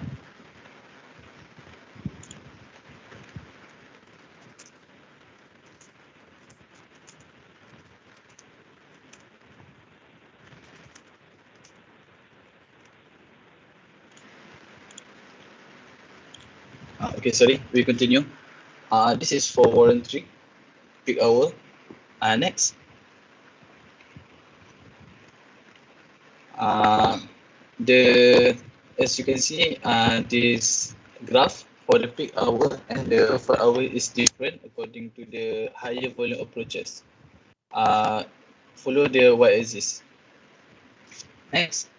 [SPEAKER 15] Okay, sorry, we continue. This is for warrant 3, peak hour. Next. As you can see, this graph for the peak hour and the 4 hour is different according to the higher volume approaches. Follow the y-axis. Next.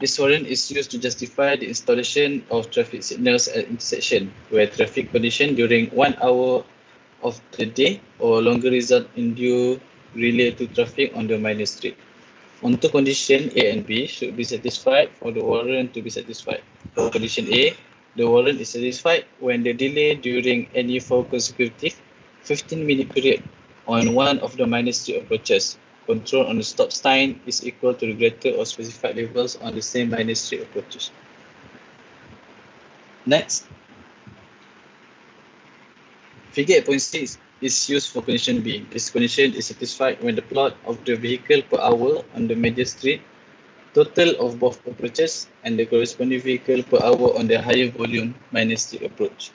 [SPEAKER 15] This warrant is used to justify the installation of traffic signals at intersection where traffic condition during 1 hour of the day or longer result in due relay to traffic on the minor street. On two conditions A and B should be satisfied for the warrant to be satisfied. For condition A, the warrant is satisfied when the delay during any 4 consecutive 15-minute period on one of the minor street approaches control on the stop sign is equal to the greater or specified levels on the same minor street approaches. Next. Figure 8.6 is used for condition B. This condition is satisfied when the plot of the vehicle per hour on the major street, total of both approaches, and the corresponding vehicle per hour on the higher volume minor street approach.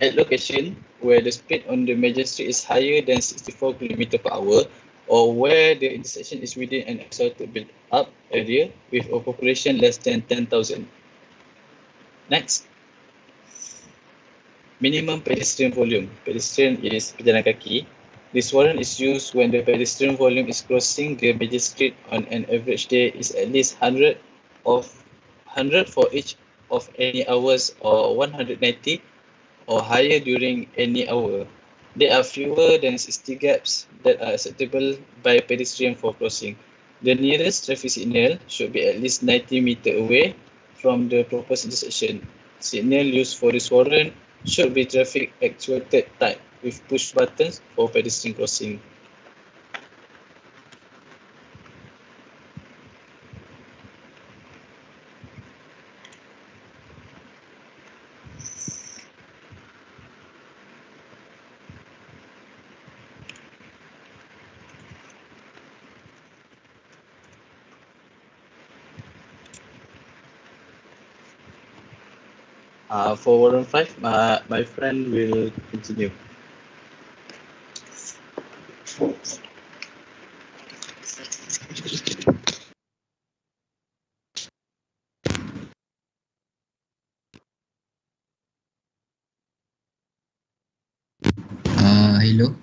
[SPEAKER 15] At location where the speed on the major street is higher than 64 km per hour, or where the intersection is within an isolated built-up area with a population less than 10,000. Next. Minimum pedestrian volume. Pedestrian is pejalan kaki. This warrant is used when the pedestrian volume is crossing the major street on an average day is at least 100 for each of any hours or 190 or higher during any hour. There are fewer than 60 gaps that are acceptable by pedestrian for crossing. The nearest traffic signal should be at least 90 meters away from the proposed intersection. Signal used for this warrant should be traffic actuated type with push buttons for pedestrian crossing. For warrant 5, my friend will continue.
[SPEAKER 16] Hello.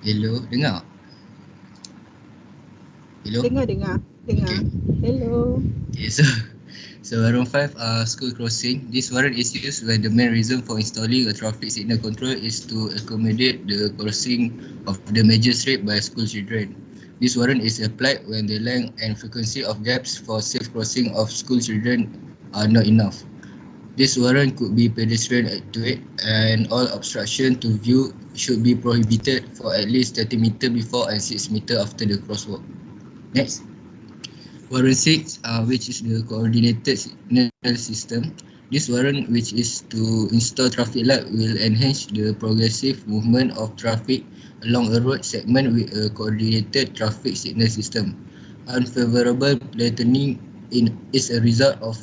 [SPEAKER 16] Hello, dengar? Hello.
[SPEAKER 2] Dengar. Dengar. Hello.
[SPEAKER 16] Okay, so warrant 5, school crossing. This warrant is used when the main reason for installing a traffic signal control is to accommodate the crossing of the major street by school children. This warrant is applied when the length and frequency of gaps for safe crossing of school children are not enough. This warrant could be pedestrian activate, and all obstruction to view should be prohibited for at least 30 meters before and 6 meters after the crosswalk. Next. Warrant 6, which is the coordinated signal system. This warrant, which is to install traffic light, will enhance the progressive movement of traffic along a road segment with a coordinated traffic signal system. Unfavorable platooning is a result of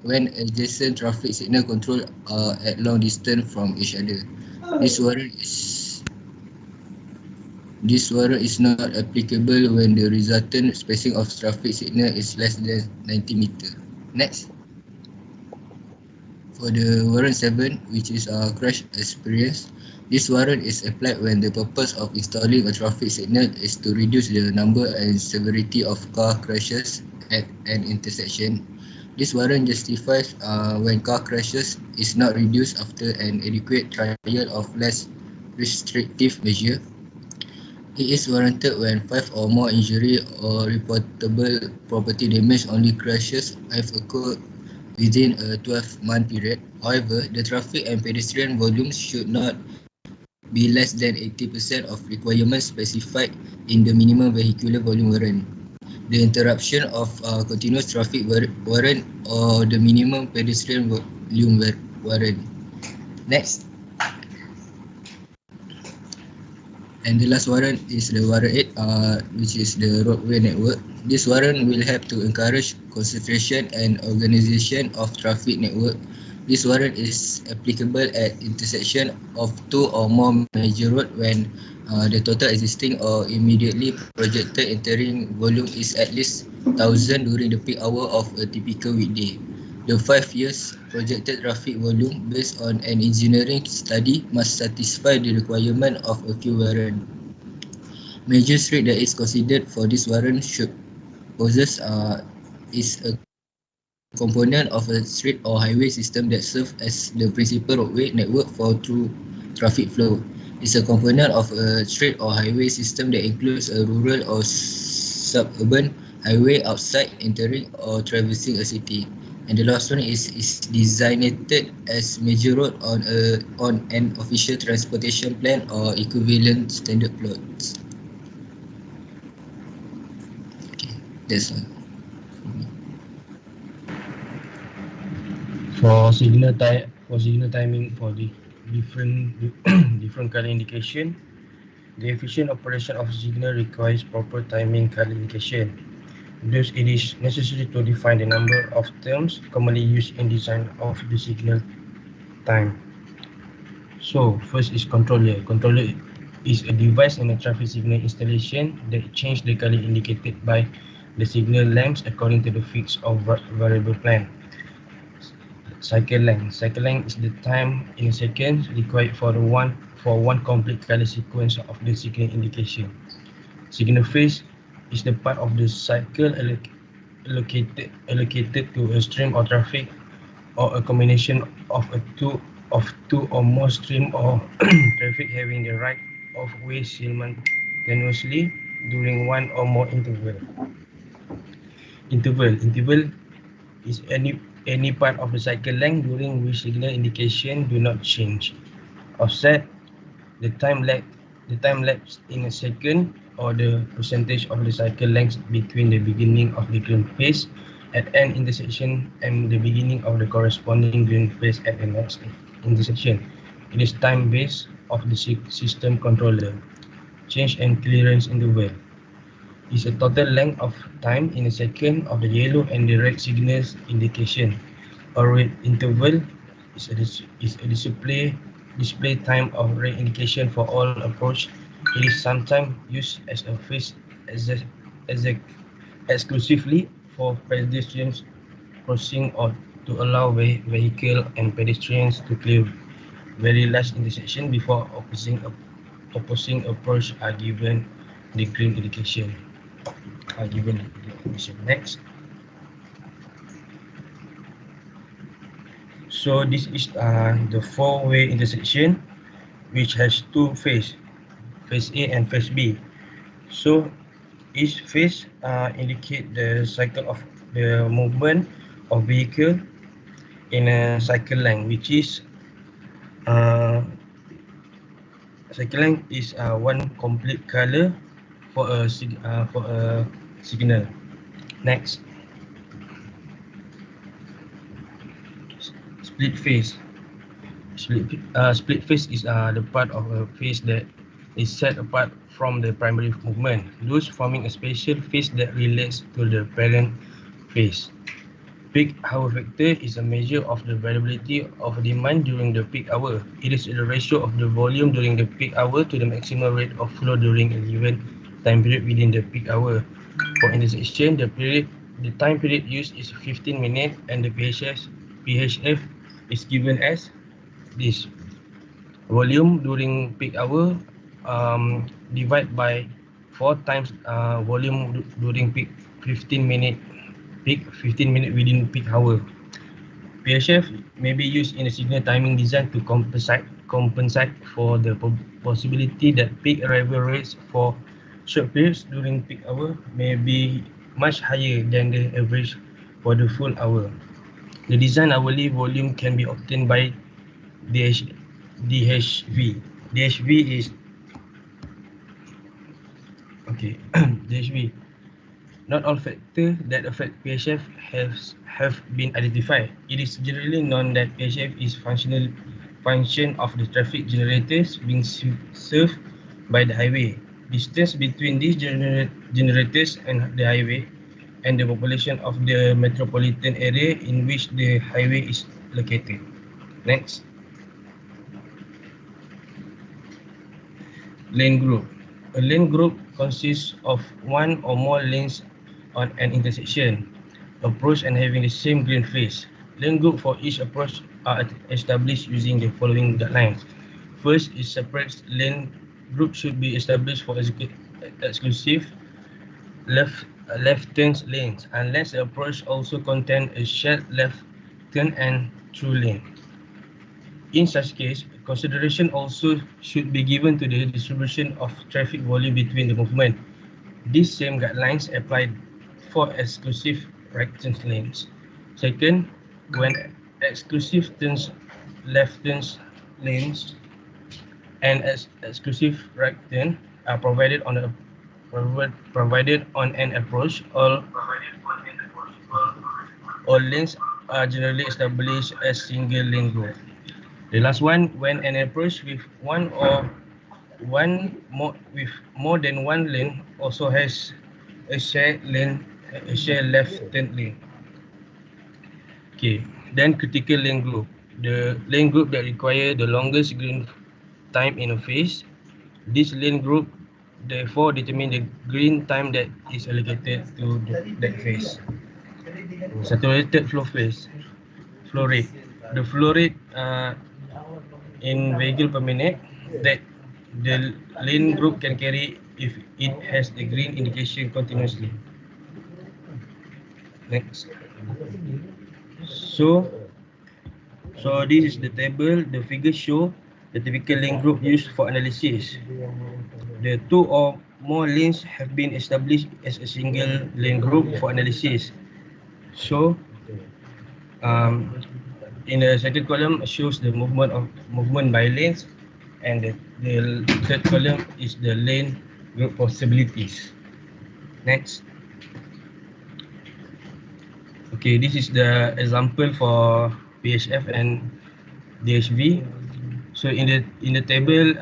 [SPEAKER 16] when adjacent traffic signal control are at long distance from each other. This warrant is not applicable when the resultant spacing of traffic signal is less than 90 meters. Next. For the warrant 7, which is crash experience, this warrant is applied when the purpose of installing a traffic signal is to reduce the number and severity of car crashes at an intersection. This warrant justifies when car crashes is not reduced after an adequate trial of less restrictive measure. It is warranted when 5 or more injury or reportable property damage only crashes have occurred within a 12-month period. However, the traffic and pedestrian volumes should not be less than 80% of requirements specified in the minimum vehicular volume warrant. The interruption of continuous traffic warrant or the minimum pedestrian volume warrant. Next. And the last warrant is the warrant 8, which is the roadway network. This warrant will help to encourage concentration and organization of traffic network. This warrant is applicable at intersection of 2 or more major roads when the total existing or immediately projected entering volume is at least 1,000 during the peak hour of a typical weekday. The 5 years projected traffic volume based on an engineering study must satisfy the requirement of a few warrant. Major street that is considered for this warrant should possess is a component of a street or highway system that serves as the principal roadway network for through traffic flow. It's a component of a street or highway system that includes a rural or suburban highway outside entering or traversing a city. And the last one is designated as major road on an official transportation plan or equivalent standard plots. Okay, that's all.
[SPEAKER 17] For signal timing for the different color indication, the efficient operation of signal requires proper timing color indication. Thus, it is necessary to define the number of terms commonly used in design of the signal time. So, first is controller. Controller is a device in a traffic signal installation that changes the color indicated by the signal lamps according to the fixed or variable plan. Cycle length. Cycle length is the time in seconds required for one complete color sequence of the signal indication. Signal phase is the part of the cycle allocated to a stream of traffic or a combination of two or more stream of traffic having the right of way simultaneously during one or more interval. Interval is any part of the cycle length during which signal indication do not change. Offset, the time lapse in a second, or the percentage of the cycle length between the beginning of the green phase at an intersection and the beginning of the corresponding green phase at the next intersection. It is time based of the system controller. Change and clearance interval is a total length of time in a second of the yellow and the red signals indication. A red interval is a display time of red indication for all approach. It is sometimes used as a phase exclusively for pedestrians crossing or to allow vehicle and pedestrians to clear very large intersection before opposing approach are given the green indication. Next. So this is the four-way intersection, which has two phases, phase A and phase B. So each phase indicate the cycle of the movement of vehicle in a cycle length, which is cycle length is one complete color for a signal. Next, split phase. Split phase is the part of a phase that is set apart from the primary movement, thus forming a special phase that relates to the parent phase. Peak hour factor is a measure of the variability of demand during the peak hour. It is the ratio of the volume during the peak hour to the maximum rate of flow during a given time period within the peak hour. For intersection, the time period used is 15 minutes and the PHF is given as this. Volume during peak hour divide by 4 times volume during peak 15 minutes within peak hour. PHF may be used in a signal timing design to compensate for the possibility that peak arrival rates for short periods during peak hour may be much higher than the average for the full hour. The design hourly volume can be obtained by DHV. DHV is DHV. Not all factors that affect PHF have been identified. It is generally known that PHF is function of the traffic generators being served by the highway, distance between these generators and the highway, and the population of the metropolitan area in which the highway is located. Next. Lane group. A lane group consists of one or more lanes on an intersection, approach and having the same green phase. Lane group for each approach are established using the following guidelines. First is separate lane group should be established for exclusive left turn lanes unless the approach also contains a shared left turn and through lane. In such case, consideration also should be given to the distribution of traffic volume between the movement. These same guidelines apply for exclusive right turn lanes. Second, when exclusive left turn lanes and exclusive right turn are provided on an approach, all lanes are generally established as single lane group. The last one, when an approach with more than one lane also has a shared left turn lane. Okay, then critical lane group. The lane group that require the longest green time in a phase. This lane group therefore determine the green time that is allocated to that phase. Saturated flow rate. The flow rate in vehicle per minute that the lane group can carry if it has the green indication continuously. Next. So this is the table. The figures show the typical lane group used for analysis. The two or more lanes have been established as a single lane group for analysis. So in the second column shows the movement by lanes, and the third column is the lane group possibilities. Next. Okay, this is the example for PHF and DHV. So in the table,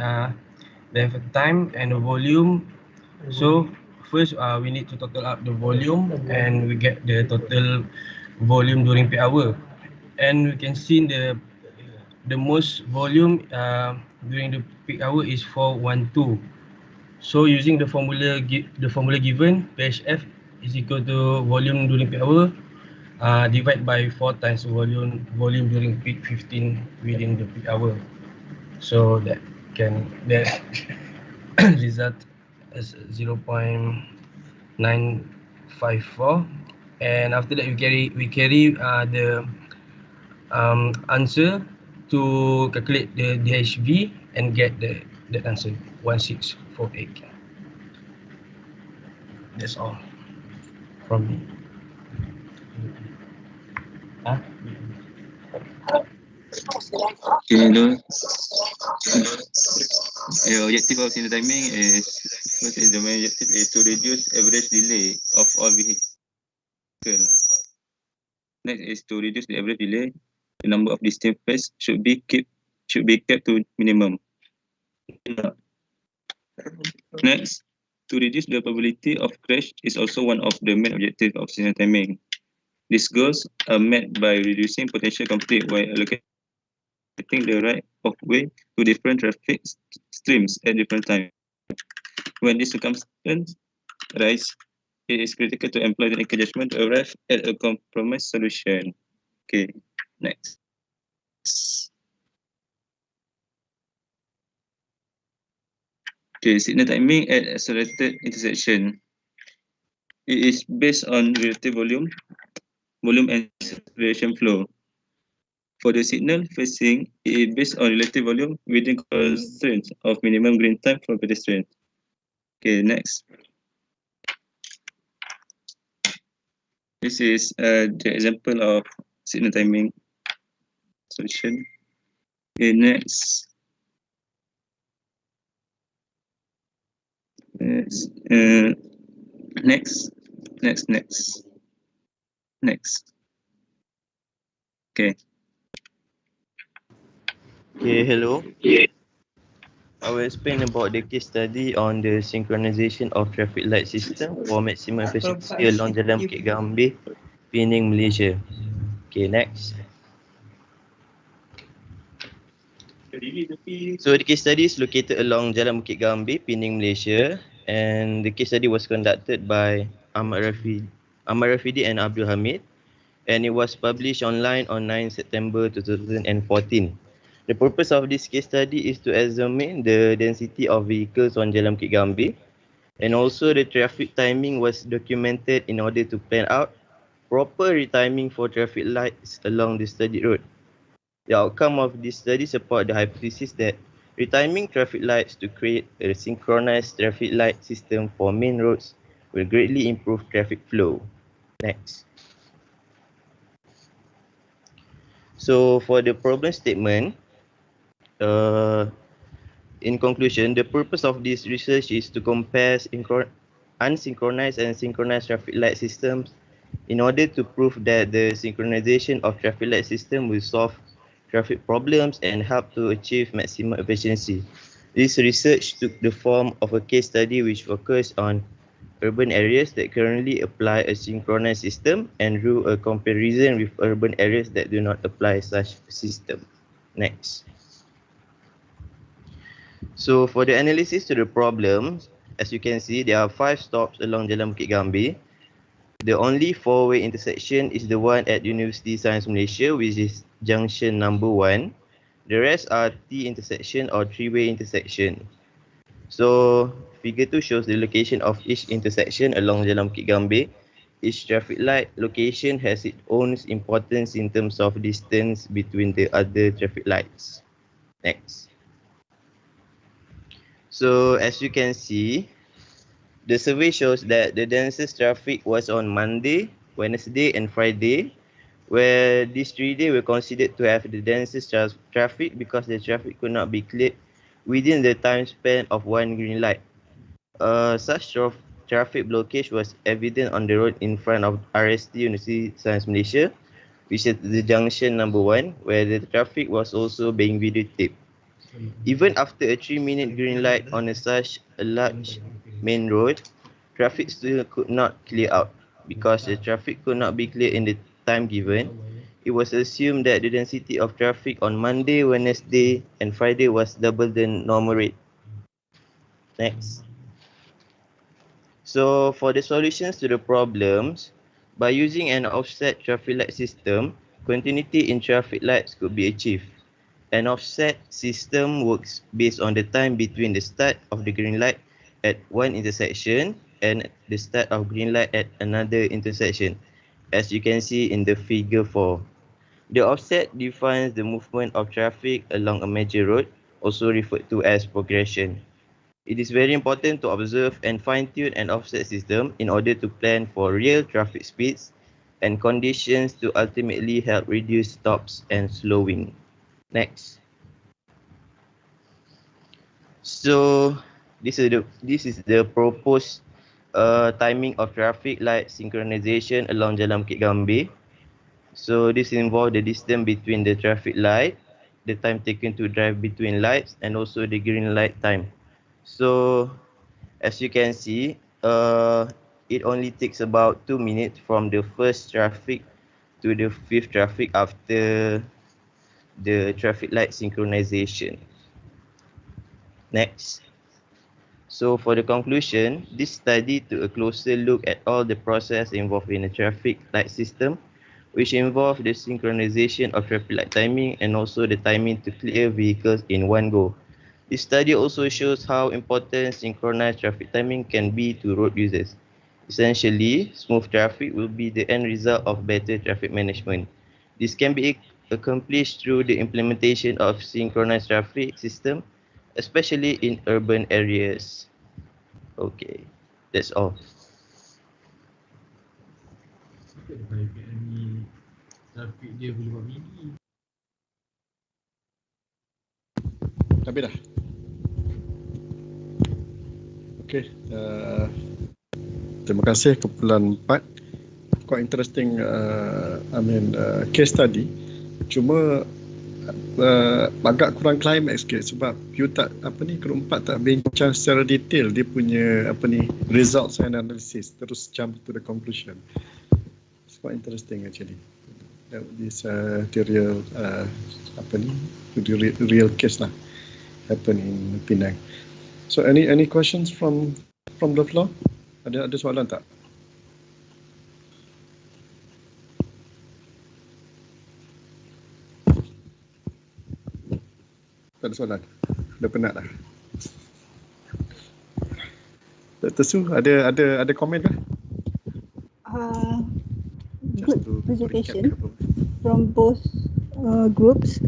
[SPEAKER 17] they have a time and a volume. So first, we need to total up the volume, and we get the total volume during peak hour. And we can see the most volume during the peak hour is 412. So using the formula given, PHF is equal to volume during peak hour divide by 4 times volume during peak 15 within the peak hour. So that result as 0.9 54, and after that we carry the answer to calculate the DHV and get that answer 1648. That's all from me.
[SPEAKER 18] Okay, hello. The objective of signal timing is, first is the main objective is to reduce average delay of all vehicles. Next is to reduce the average delay. The number of distinct phases should be kept to minimum. Next, to reduce the probability of crash is also one of the main objectives of signal timing. These goals are met by reducing potential conflict while allocating the right of way to different traffic streams at different times. When this circumstance arises, it is critical to employ technical judgment to arrive at a compromise solution. Okay, next. Okay, signal timing at accelerated intersection. It is based on relative volume and acceleration flow. For the signal phasing, it is based on relative volume within constraints of minimum green time for pedestrians. Okay, next. This is the example of signal timing solution. Okay, next. Next. Okay.
[SPEAKER 19] Okay, hello. I will explain about the case study on the synchronization of traffic light system for maximum efficiency along Jalan Bukit Gambir, Pening, Malaysia. Okay, next. So the case study is located along Jalan Bukit Gambir, Pening, Malaysia, and the case study was conducted by Ahmad Rafidi and Abdul Hamid, and it was published online on 9 September 2014. The purpose of this case study is to examine the density of vehicles on Jalan Bukit Gambir, and also the traffic timing was documented in order to plan out proper retiming for traffic lights along the studied road. The outcome of this study support the hypothesis that retiming traffic lights to create a synchronized traffic light system for main roads will greatly improve traffic flow. Next. So for the problem statement, in conclusion, the purpose of this research is to compare unsynchronized and synchronized traffic light systems in order to prove that the synchronization of traffic light system will solve traffic problems and help to achieve maximum efficiency. This research took the form of a case study which focused on urban areas that currently apply a synchronized system and drew a comparison with urban areas that do not apply such a system. Next. So for the analysis to the problem, as you can see, there are 5 stops along Jalan Bukit Gambir. The only 4-way intersection is the one at University Science Malaysia, which is junction number 1. The rest are T intersection or 3-way intersection. So figure 2 shows the location of each intersection along Jalan Bukit Gambir. Each traffic light location has its own importance in terms of distance between the other traffic lights. Next. So as you can see, the survey shows that the densest traffic was on Monday, Wednesday and Friday, where these 3 days were considered to have the densest traffic because the traffic could not be cleared within the time span of one green light. Such traffic blockage was evident on the road in front of RST University Science Malaysia, which is the junction number 1, where the traffic was also being videotaped. Even after a 3-minute green light on such a large main road, traffic still could not clear out. Because the traffic could not be cleared in the time given, it was assumed that the density of traffic on Monday, Wednesday and Friday was double the normal rate. Next. So for the solutions to the problems, by using an offset traffic light system, continuity in traffic lights could be achieved. An offset system works based on the time between the start of the green light at one intersection and the start of green light at another intersection, as you can see in the figure 4. The offset defines the movement of traffic along a major road, also referred to as progression. It is very important to observe and fine-tune an offset system in order to plan for real traffic speeds and conditions to ultimately help reduce stops and slowing. Next. So this is the proposed timing of traffic light synchronization along Jalan Bukit Gambir. So this involves the distance between the traffic light, the time taken to drive between lights, and also the green light time. So as you can see, it only takes about 2 minutes from the first traffic to the fifth traffic after the traffic light synchronization. Next. So for the conclusion, this study took a closer look at all the process involved in a traffic light system, which involve the synchronization of traffic light timing and also the timing to clear vehicles in one go. This study also shows how important synchronized traffic timing can be to road users. Essentially, smooth traffic will be the end result of better traffic management. This can be accomplished through the implementation of synchronized traffic system, especially in urban areas. Okay, that's all.
[SPEAKER 1] Habis dah. Okey, terima kasih kumpulan 4. Quite interesting case study. Cuma agak kurang climax sikit sebab you tak group 4 tak bincang secara detail dia punya results and analysis, terus jump to the conclusion. It's quite interesting actually. This the real the real case lah happen in Penang. So any questions from the floor? Ada soalan tak? Tak ada soalan. Dah penat dah. Dr. Su, ada komen kah?
[SPEAKER 2] Good presentation from both groups.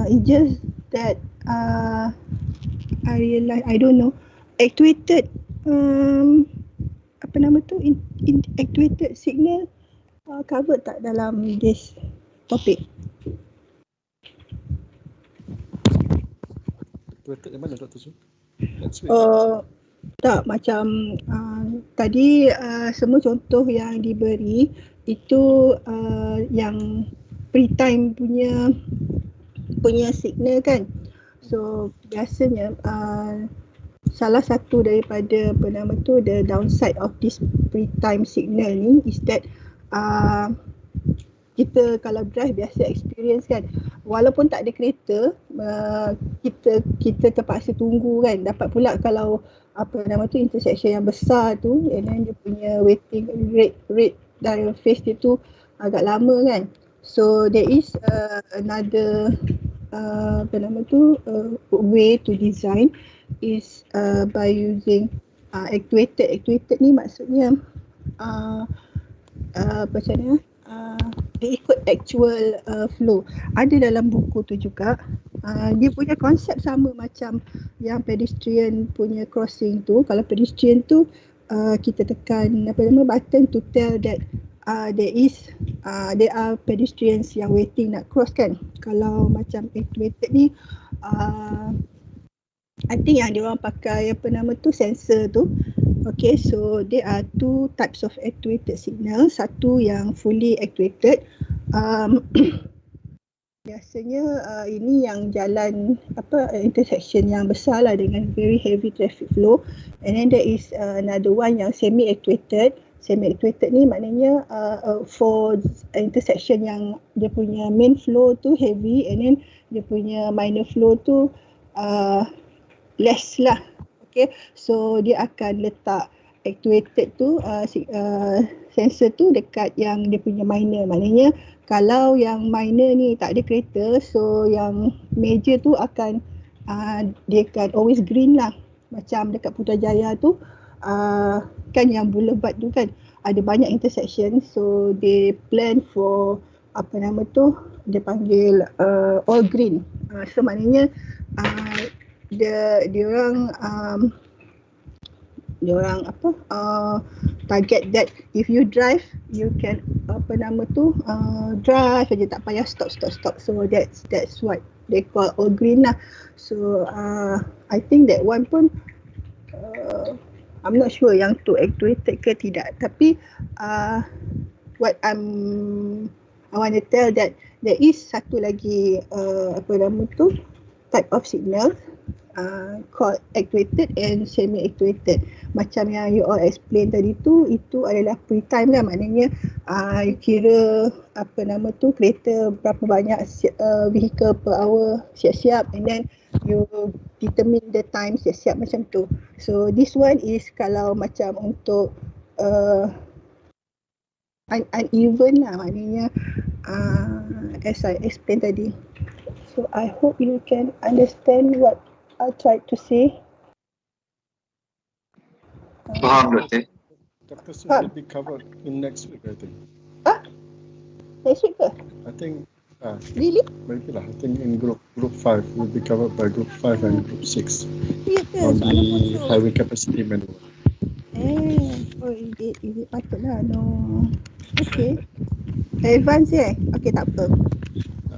[SPEAKER 2] It's just that I realize, I don't know, actuated actuated signal covered tak dalam this topic?
[SPEAKER 1] Actuated yang mana Dr. Su?
[SPEAKER 2] Tak, macam tadi semua contoh yang diberi itu yang pre-time punya signal kan. So biasanya salah satu daripada the downside of this pre-time signal ni is that kita kalau drive biasa experience kan, walaupun tak ada kereta, kita terpaksa tunggu kan. Dapat pula kalau intersection yang besar tu, and then dia punya waiting rate dan phase dia tu agak lama kan. So there is another way to design is by using actuated ni maksudnya macam ni dia ikut actual flow. Ada dalam buku tu juga. Dia punya konsep sama macam yang pedestrian punya crossing tu. Kalau pedestrian tu kita tekan button to tell that there are pedestrians yang waiting nak cross kan. Kalau macam actuated ni I think yang dia orang pakai sensor tu. Okay, so there are two types of actuated signal. Satu yang fully actuated. Biasanya ini yang jalan intersection yang besar lah dengan very heavy traffic flow. And then there is another one yang semi actuated. Semi actuated ni maknanya for intersection yang dia punya main flow tu heavy and then dia punya minor flow tu less lah. Okay, so dia akan letak actuated tu sensor tu dekat yang dia punya minor. Maknanya kalau yang minor ni tak ada kereta, so yang major tu akan dia akan always green lah. Macam dekat Putrajaya tu kan yang boulevard tu kan ada banyak intersection, so they plan for apa nama tu, dia panggil all green. So maknanya dia orang target that if you drive you can drive aja, tak payah stop. So that's what they call all green lah. So I think that one pun I'm not sure yang tu actuated ke tidak, tapi what I want to tell that there is satu lagi type of signal called actuated and semi-actuated. Macam yang you all explain tadi tu, itu adalah pre-time kan, maknanya you kira kereta berapa banyak vehicle per hour siap-siap, and then you determine the time siap-siap macam tu. So this one is kalau macam untuk uneven lah, maknanya as I explain tadi. So I hope you can understand what I tried to say.
[SPEAKER 1] Faham, Doktor. Dr. Su will be covered in next week, I think.
[SPEAKER 2] Next week ke?
[SPEAKER 1] I think.
[SPEAKER 2] Really?
[SPEAKER 1] Maybe lah. I think in group 5 will be covered by group 5 and group 6
[SPEAKER 2] on
[SPEAKER 1] the highway capacity manual.
[SPEAKER 2] Oh, is it patutlah? No. Okay. Advance Okay, tak apa.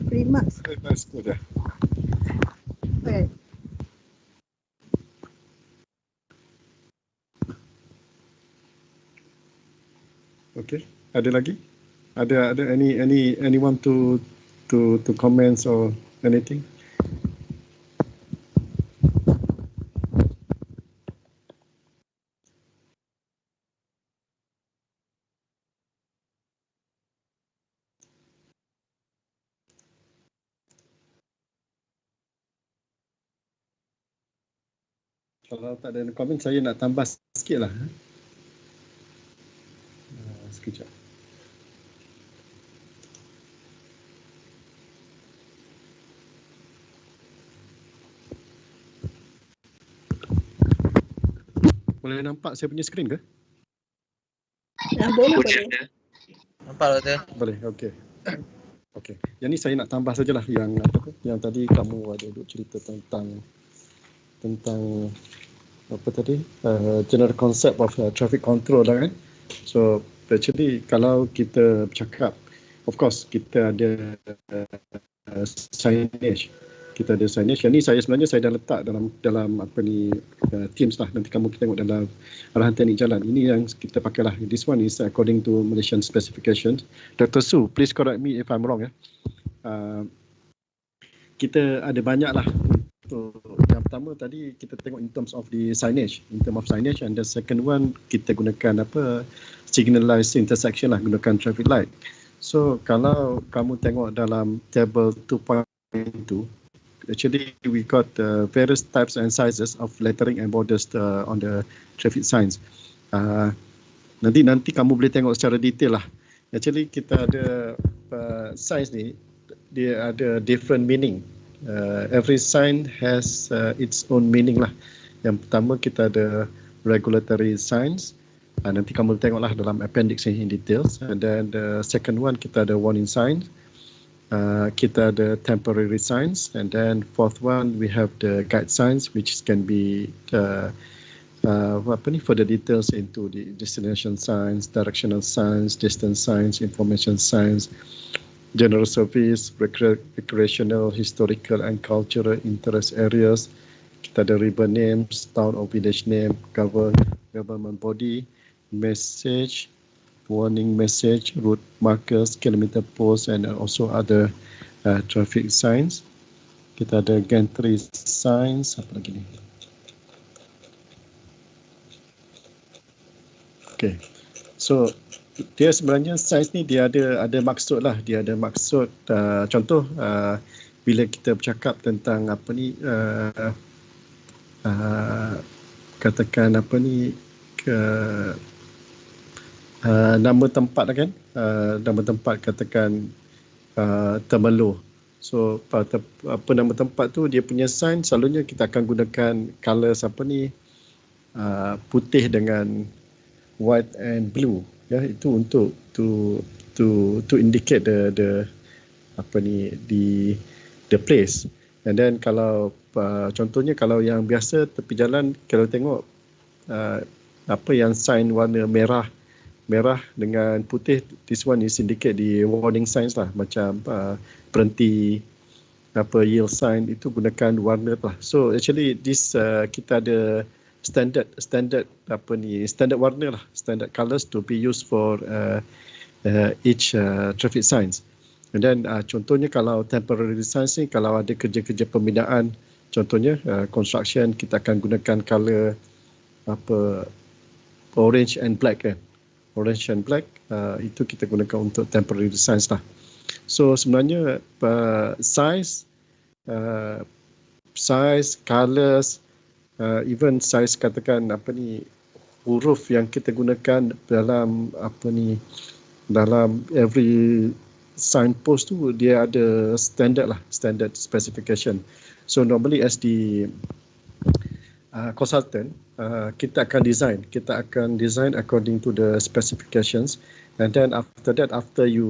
[SPEAKER 2] Remarks.
[SPEAKER 1] Advance tu dah.
[SPEAKER 2] Alright.
[SPEAKER 1] Okay. Ada lagi? Ada anyone to comments or anything? Kalau tak ada komen, saya nak tambah sikit lah. Sekejap. Boleh nampak saya punya skrin ke?
[SPEAKER 2] Boleh.
[SPEAKER 15] Nampak, Doktor?
[SPEAKER 1] Boleh, okey. Okey. Yang ni saya nak tambah sajalah yang tadi kamu ada duk cerita tentang apa tadi? General concept of traffic control lah kan. So actually kalau kita bercakap, of course kita ada signage. Kita ada signage. Yang ni sebenarnya saya dah letak dalam apa ni Teams lah. Nanti kamu tengok dalam arahan teknik jalan. Ini yang kita pakai lah. This one is according to Malaysian specifications. Dr. Su, please correct me if I'm wrong ya. Kita ada banyak lah. Yang pertama tadi kita tengok in terms of the signage, and the second one kita gunakan signalized intersection lah, gunakan traffic light. So kalau kamu tengok dalam table 2.2, actually we got various types and sizes of lettering and borders on the traffic signs. Nanti kamu boleh tengok secara detail lah. Actually kita ada signs ni, dia ada different meaning. Every sign has its own meaning lah. Yang pertama kita ada regulatory signs. Nanti kamu tengoklah dalam appendix in details. And then the second one kita ada warning signs. Kita ada temporary signs. And then fourth one we have the guide signs, which can be further details into the destination signs, directional signs, distance signs, information signs, general service, recreational, historical and cultural interest areas. Kita ada river names, town or village name, government body, message, warning message, route markers, kilometer posts, and also other traffic signs. Kita ada gantry signs, apa lagi ni? Okay, so dia sebenarnya sains ni dia ada maksud lah. Dia ada maksud, contoh bila kita bercakap tentang katakan nama tempat kan, nama tempat katakan Temerloh. So nama tempat tu dia punya sign selalunya kita akan gunakan colours putih dengan white and blue, ya, itu untuk to indicate the the place. And then kalau contohnya kalau yang biasa tepi jalan, kalau tengok apa yang sign warna merah dengan putih, this one is indicate the warning signs lah, macam berhenti, yield sign, itu gunakan warna lah. So actually this kita ada standard warna lah, standard colors to be used for each traffic signs. And then contohnya kalau temporary signs ni, kalau ada kerja-kerja pembinaan, contohnya construction, kita akan gunakan color orange and black kan. Orange and black itu kita gunakan untuk temporary signs lah. So sebenarnya size, colors, even size, katakan huruf yang kita gunakan dalam dalam every signpost tu, dia ada standard lah, standard specification. So normally as the consultant, kita akan design according to the specifications, and then after that,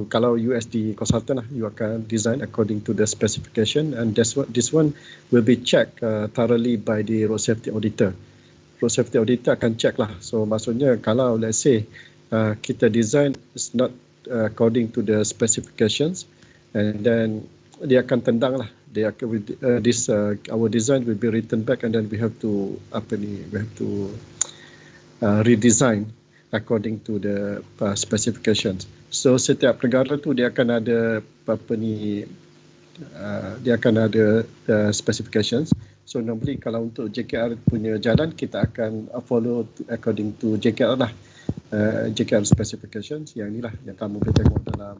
[SPEAKER 1] kalau you as the consultant lah, you akan design according to the specification, and this one will be checked thoroughly by the road safety auditor. Road safety auditor akan check lah. So maksudnya kalau let's say kita design is not according to the specifications, and then dia akan tendang lah. Our design will be written back, and then we have to redesign according to the specifications. So setiap negara tu dia akan ada specifications. So normally kalau untuk JKR punya jalan, kita akan follow according to JKR lah, JKR specifications. Yang inilah yang kamu boleh tengok dalam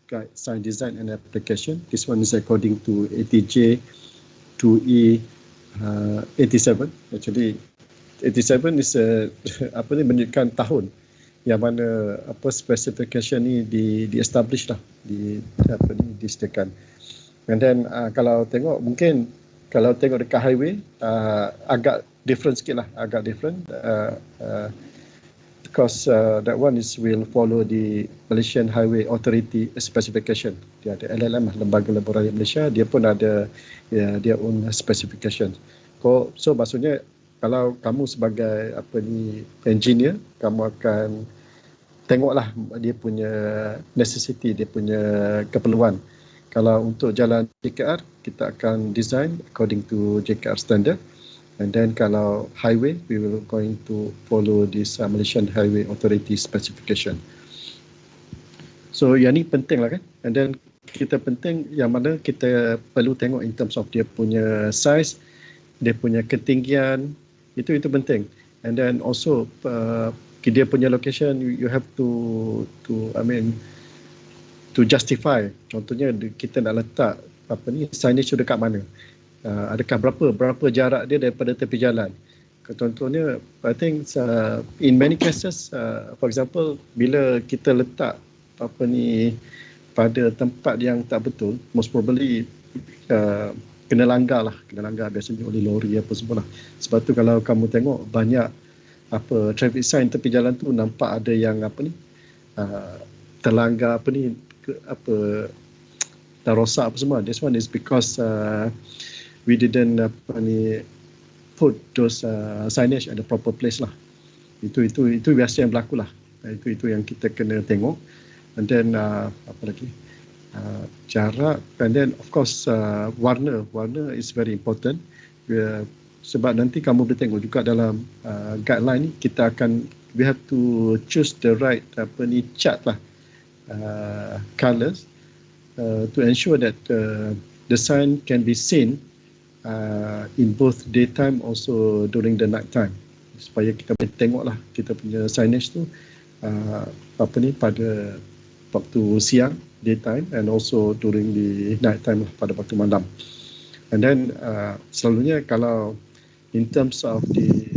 [SPEAKER 1] guide sign design and application. This one is according to ATJ 2E 87. Actually 87 is menunjukkan tahun yang mana specification ni di establish lah, disediakan. And then kalau tengok, mungkin kalau tengok dekat highway agak different sikit lah, because that one will follow the Malaysian Highway Authority specification. Dia ada LLM, Lembaga Lebuhraya Malaysia, dia pun ada dia own specification. So maksudnya kalau kamu sebagai engineer, kamu akan tengoklah dia punya necessity, dia punya keperluan. Kalau untuk jalan JKR, kita akan design according to JKR standard. And then kalau highway, we will going to follow this Malaysian Highway Authority specification. So yang ni penting lah kan. And then kita penting yang mana kita perlu tengok in terms of dia punya size, dia punya ketinggian, itu penting. And then also dia punya location, you have to justify. Contohnya kita nak letak signage tu dekat mana. Adakah berapa jarak dia daripada tepi jalan. Contohnya, I think in many cases, for example, bila kita letak pada tempat yang tak betul, most probably kena langgar biasanya oleh lori apa semua lah. Sebab tu kalau kamu tengok banyak traffic sign tepi jalan tu, nampak ada yang terlanggar rosak apa semua. This one is because we didn't put those signage at the proper place lah. Itu biasa yang berlaku lah. Itu yang kita kena tengok. And then jarak, and then of course warna is very important. Sebab nanti kamu boleh tengok juga dalam guideline ni, we have to choose the right chart lah, colors to ensure that the sign can be seen in both daytime also during the night time, supaya kita boleh tengok lah kita punya signage tu pada waktu siang, daytime, and also during the night time lah, pada waktu malam. And then selalunya kalau in terms of the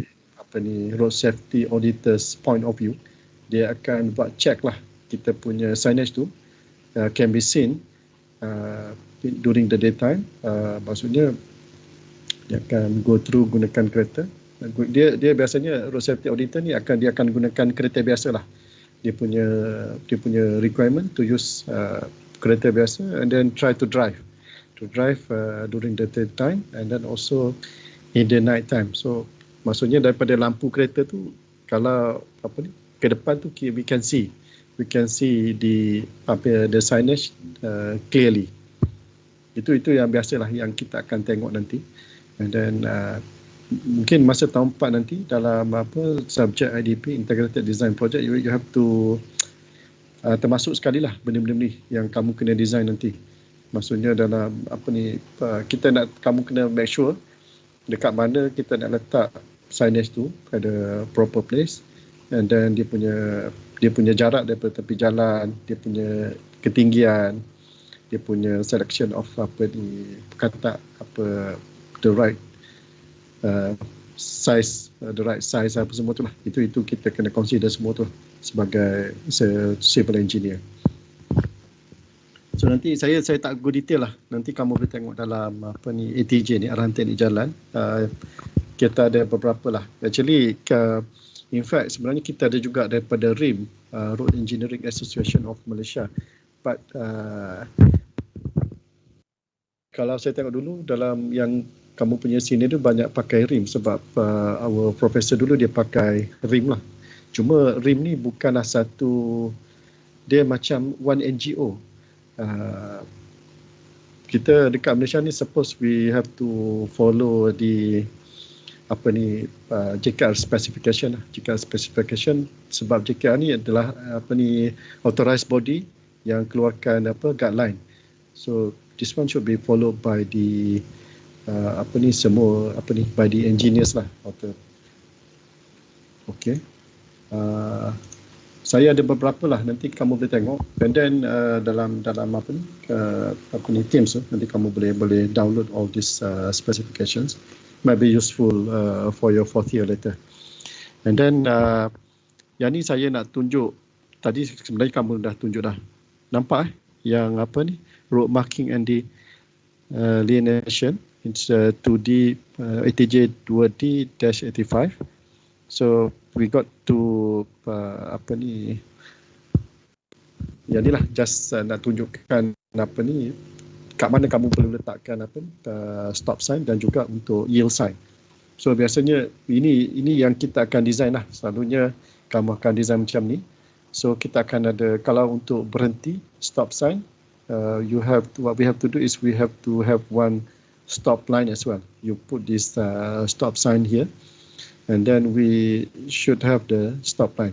[SPEAKER 1] road safety auditors point of view, dia akan buat check lah kita punya signage tu can be seen during the daytime. Maksudnya dia akan go through gunakan kereta Dia biasanya road safety auditor ni dia akan gunakan kereta biasa lah. Dia punya requirement to use kereta biasa and then try to drive during the daytime and then also in the night time. So maksudnya daripada lampu kereta tu, kalau ke depan tu we can see the signage clearly. Itu yang biasalah yang kita akan tengok nanti. And then mungkin masa tahun 4 nanti dalam subjek IDP Integrated Design Project, you have to termasuk sekali lah benda-benda ni yang kamu kena design nanti. Maksudnya dalam kamu kena make sure dekat mana kita nak letak signage tu pada proper place, and then dia punya jarak daripada tepi jalan, dia punya ketinggian, dia punya selection of the right size, apa semua tu lah. Itu kita kena consider semua tu sebagai civil engineer. So nanti saya tak go detail lah. Nanti kamu boleh tengok dalam ATJ ni, arahan teknik jalan. Kita ada beberapa lah. Actually, in fact sebenarnya kita ada juga daripada RIM, Road Engineering Association of Malaysia. But kalau saya tengok dulu dalam yang kamu punya sini tu banyak pakai RIM sebab our professor dulu dia pakai RIM lah. Cuma RIM ni bukanlah dia macam one NGO. Kita dekat Malaysia ni suppose we have to follow the JKR specification lah. JKR specification sebab JKR ni adalah authorized body yang keluarkan guideline. So this one should be followed by the by the engineers lah. Okay. Saya ada beberapa lah, nanti kamu boleh tengok, and then dalam Teams nanti kamu boleh download all these specifications. Might be useful for your fourth year later. And then yang ni saya nak tunjuk, tadi sebenarnya kamu dah tunjuk dah, nampak yang road marking and delineation. It's 2D ATJ 2D-85. So we got to yang ni lah, just nak tunjukkan kat mana kamu perlu letakkan stop sign dan juga untuk yield sign. So biasanya ini yang kita akan design lah. Selalunya kamu akan design macam ni. So kita akan ada, kalau untuk berhenti stop sign, what we have to do is we have to have one stop line as well. You put this stop sign here, and then we should have the stop line.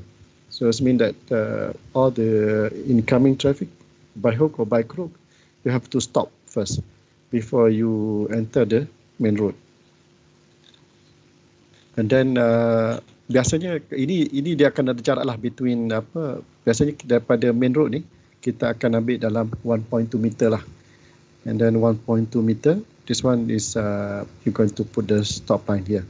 [SPEAKER 1] So it means that all the incoming traffic by hook or by crook, you have to stop first before you enter the main road. And then biasanya ini dia akan ada jarak lah between biasanya daripada main road ni kita akan ambil dalam 1.2 meter lah. And then 1.2 meter, this one is you're going to put the stop line here.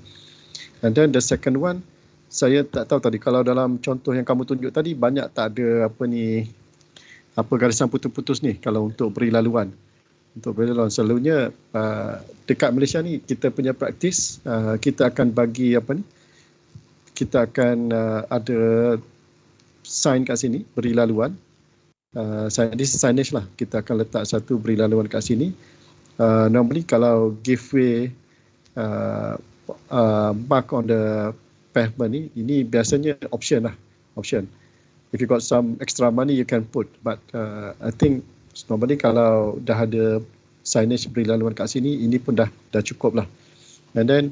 [SPEAKER 1] And then the second one, saya tak tahu tadi kalau dalam contoh yang kamu tunjuk tadi banyak tak ada garisan putus-putus ni kalau untuk beri laluan. Untuk beri laluan selalunya dekat Malaysia ni kita punya praktis, kita akan bagi kita akan ada sign kat sini beri laluan. This signage lah, kita akan letak satu beri laluan kat sini. Normally kalau give way mark on the pavement ini biasanya option lah, option. If you got some extra money you can put, but I think normally kalau dah ada signage beri laluan kat sini, ini pun dah cukup lah. And then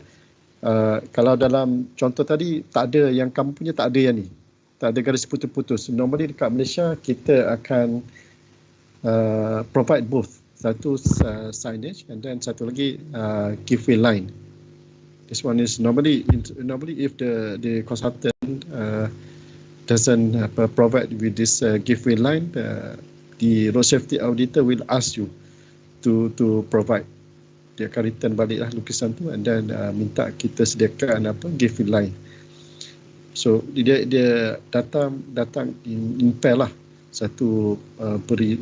[SPEAKER 1] kalau dalam contoh tadi tak ada, yang kamu punya tak ada yang ni, tak ada garis putus-putus. Normally dekat Malaysia kita akan provide both, satu signage and then satu lagi give way line. This one is normally if the consultant doesn't provide with this give way line, the road safety auditor will ask you to provide. Dia akan return balik lah lukisan tu and then minta kita sediakan give way line. So dia datang in pair lah, satu beri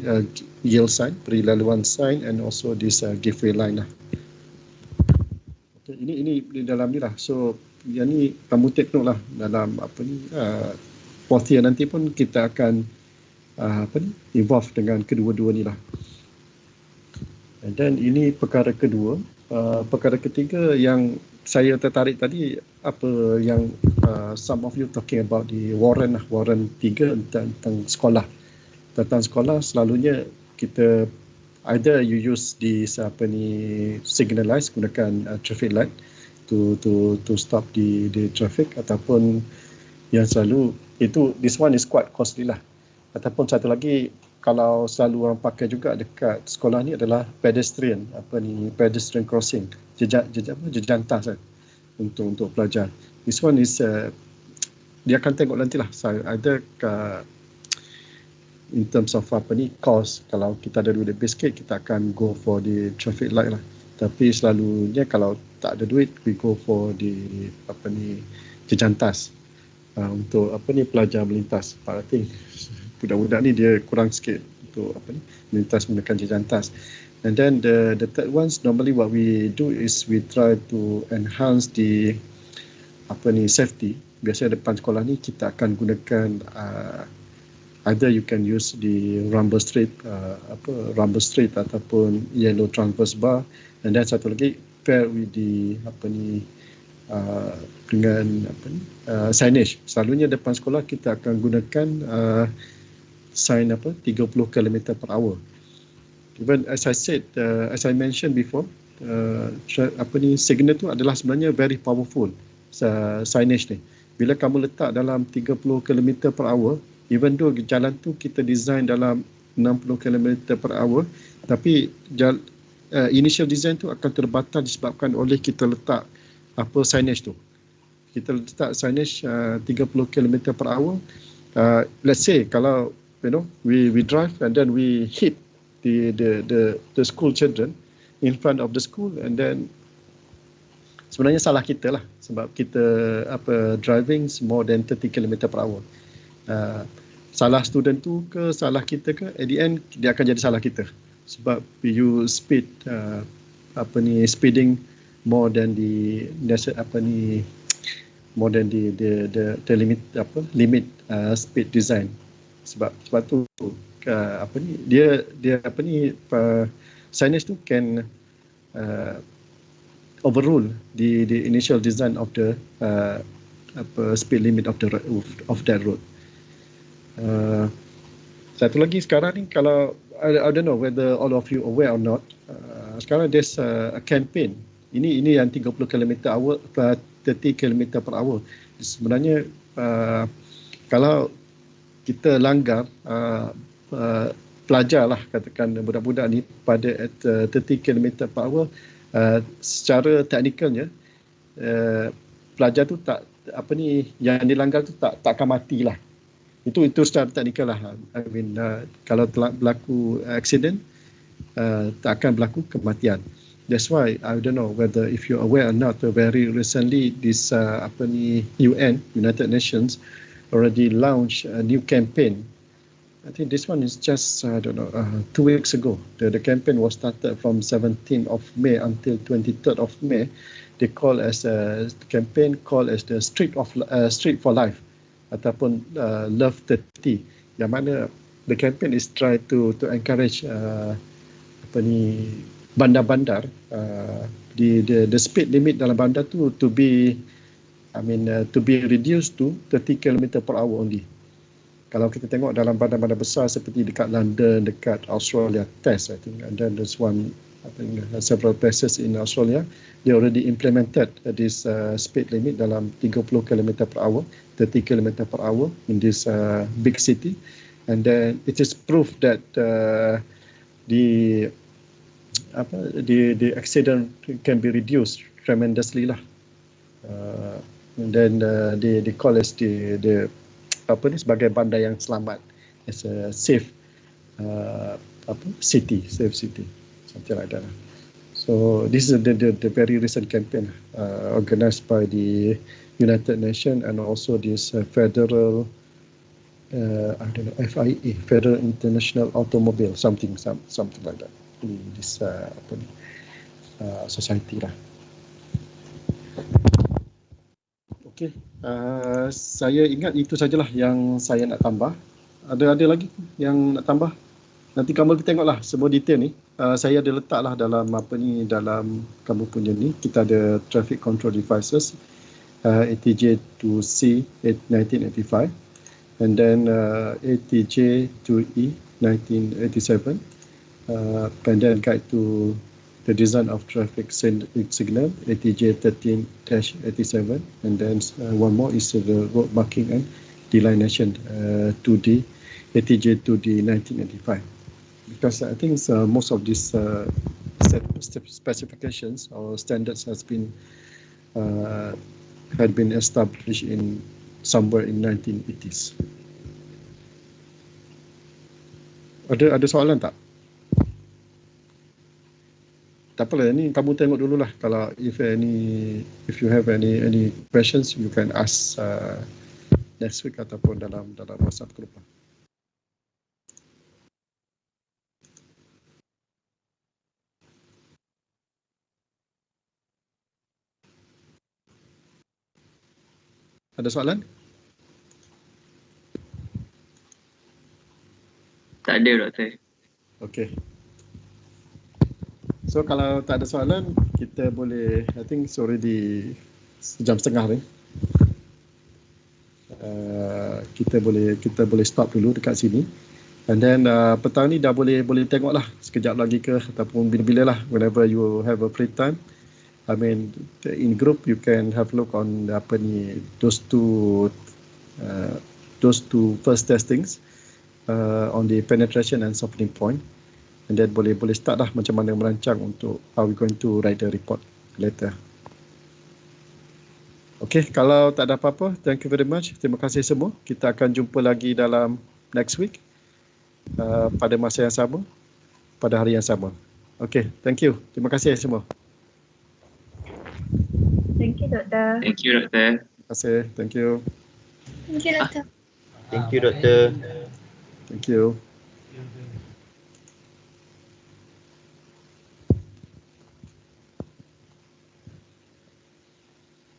[SPEAKER 1] yield sign, beri laluan sign, and also this give way line lah. Okay, ini di dalam ni lah. So yang ni kamu take note lah dalam apa ni fourth year nanti pun kita akan involve dengan kedua-dua ni lah. Dan ini perkara kedua. Perkara ketiga yang saya tertarik tadi, apa yang some of you talking about the warrant lah, warrant 3 tentang sekolah. Tentang sekolah selalunya kita either you use this signalize, gunakan traffic light to stop the traffic, ataupun yang selalu itu, this one is quite costly lah. Ataupun satu lagi, kalau selalu orang pakai juga dekat sekolah ni adalah pedestrian, pedestrian crossing, jejantas untuk pelajar. This one is dia akan tengok nantilah, ada in terms of cost. Kalau kita ada duit sikit, kita akan go for the traffic light lah. Tapi selalunya kalau tak ada duit, we go for the jejantas untuk pelajar melintas. I think budak-budak ni dia kurang sikit untuk melintas menggunakan jejantas. And then the third ones, normally what we do is we try to enhance the safety. Biasanya depan sekolah ni kita akan gunakan either you can use the rumble strip ataupun yellow transverse bar, and then satu lagi pair with the dengan signage. Selalunya depan sekolah kita akan gunakan sign 30 km/h. Even as I said, as I mentioned before, signal tu adalah sebenarnya very powerful signage ni. Bila kamu letak dalam 30 km/h, even though jalan tu kita design dalam 60 km/h, tapi initial design tu akan terbatal disebabkan oleh kita letak signage tu. Kita letak signage 30 km/h. Let's say kalau we drive and then we hit the school children in front of the school, and then sebenarnya salah kita lah, sebab kita driving more than 30 km/h. Salah student tu ke salah kita ke, at the end dia akan jadi salah kita, sebab you speed speeding more than the limit speed design. Sebab tu signage tu can overrule the initial design of the speed limit of that road. Satu lagi sekarang ni, kalau I don't know whether all of you aware or not, sekarang there's a campaign. Ini yang 30 km/h, sebenarnya kalau kita langgar, pelajar lah, katakan budak-budak ni pada 30 km/h, secara teknikalnya pelajar tu tak yang dilanggar tu tak akan mati lah. Itu secara teknikal lah. I mean, kalau telah berlaku accident, tak akan berlaku kematian. That's why I don't know whether if you're aware or not, very recently this UN, United Nations, already launched a new campaign. I think this one is just 2 weeks ago. The campaign was started from 17th of May until 23rd of May. They call as a campaign called as the Street for Life, ataupun Love 30. Yang mana the campaign is try to encourage bandar-bandar, the speed limit dalam bandar tu to be reduced to 30 km/h only. Kalau kita tengok dalam bandar-bandar besar seperti dekat London, dekat Australia, test I think, and then there's one, several places in Australia, they already implemented this speed limit dalam 30 km/h, 30 km/h in this big city, and then it is proof that the accident can be reduced tremendously lah. And then they call us the sebagai bandar yang selamat, as a safe city, something like that. So this is the very recent campaign organized by the United Nations and also this federal FIA, Federal International Automobile, something like that. This society lah. Okey, saya ingat itu sajalah yang saya nak tambah. Ada lagi yang nak tambah? Nanti kamu tengoklah semua detail ni. Saya ada letaklah dalam dalam kamu punya ni. Kita ada traffic control devices, ATJ to C 1985, and then ATJ to E 1987, and then guide to the design of traffic signal, ATJ 13-87, and then one more is the road marking and delineation 2D, ATJ 2D 1985. Because I think most of these specifications or standards had been established in somewhere in 1980s. Ada soalan tak? Tak apalah, ni kamu tengok dululah. Kalau if you have any questions, you can ask next week ataupun dalam WhatsApp group. Ada soalan?
[SPEAKER 18] Tak ada, Doktor.
[SPEAKER 1] Okey. So kalau tak ada soalan, kita boleh, I think it's already 1.5 jam ni. Kita boleh stop dulu dekat sini. And then petang ni dah boleh tengoklah sekejap lagi ke ataupun bila-bila lah, whenever you have a free time. I mean, in group you can have a look on those two first testings on the penetration and softening point. And then boleh start lah macam mana merancang untuk how we going to write the report later. Okay, kalau tak ada apa-apa, thank you very much. Terima kasih semua. Kita akan jumpa lagi dalam next week pada masa yang sama, pada hari yang sama. Okay, thank you. Terima kasih semua.
[SPEAKER 2] Thank you, Doktor.
[SPEAKER 18] Thank you, Doktor.
[SPEAKER 1] Terima kasih. Thank you.
[SPEAKER 2] Thank you, Doktor.
[SPEAKER 19] Thank you, Doktor.
[SPEAKER 1] Thank you.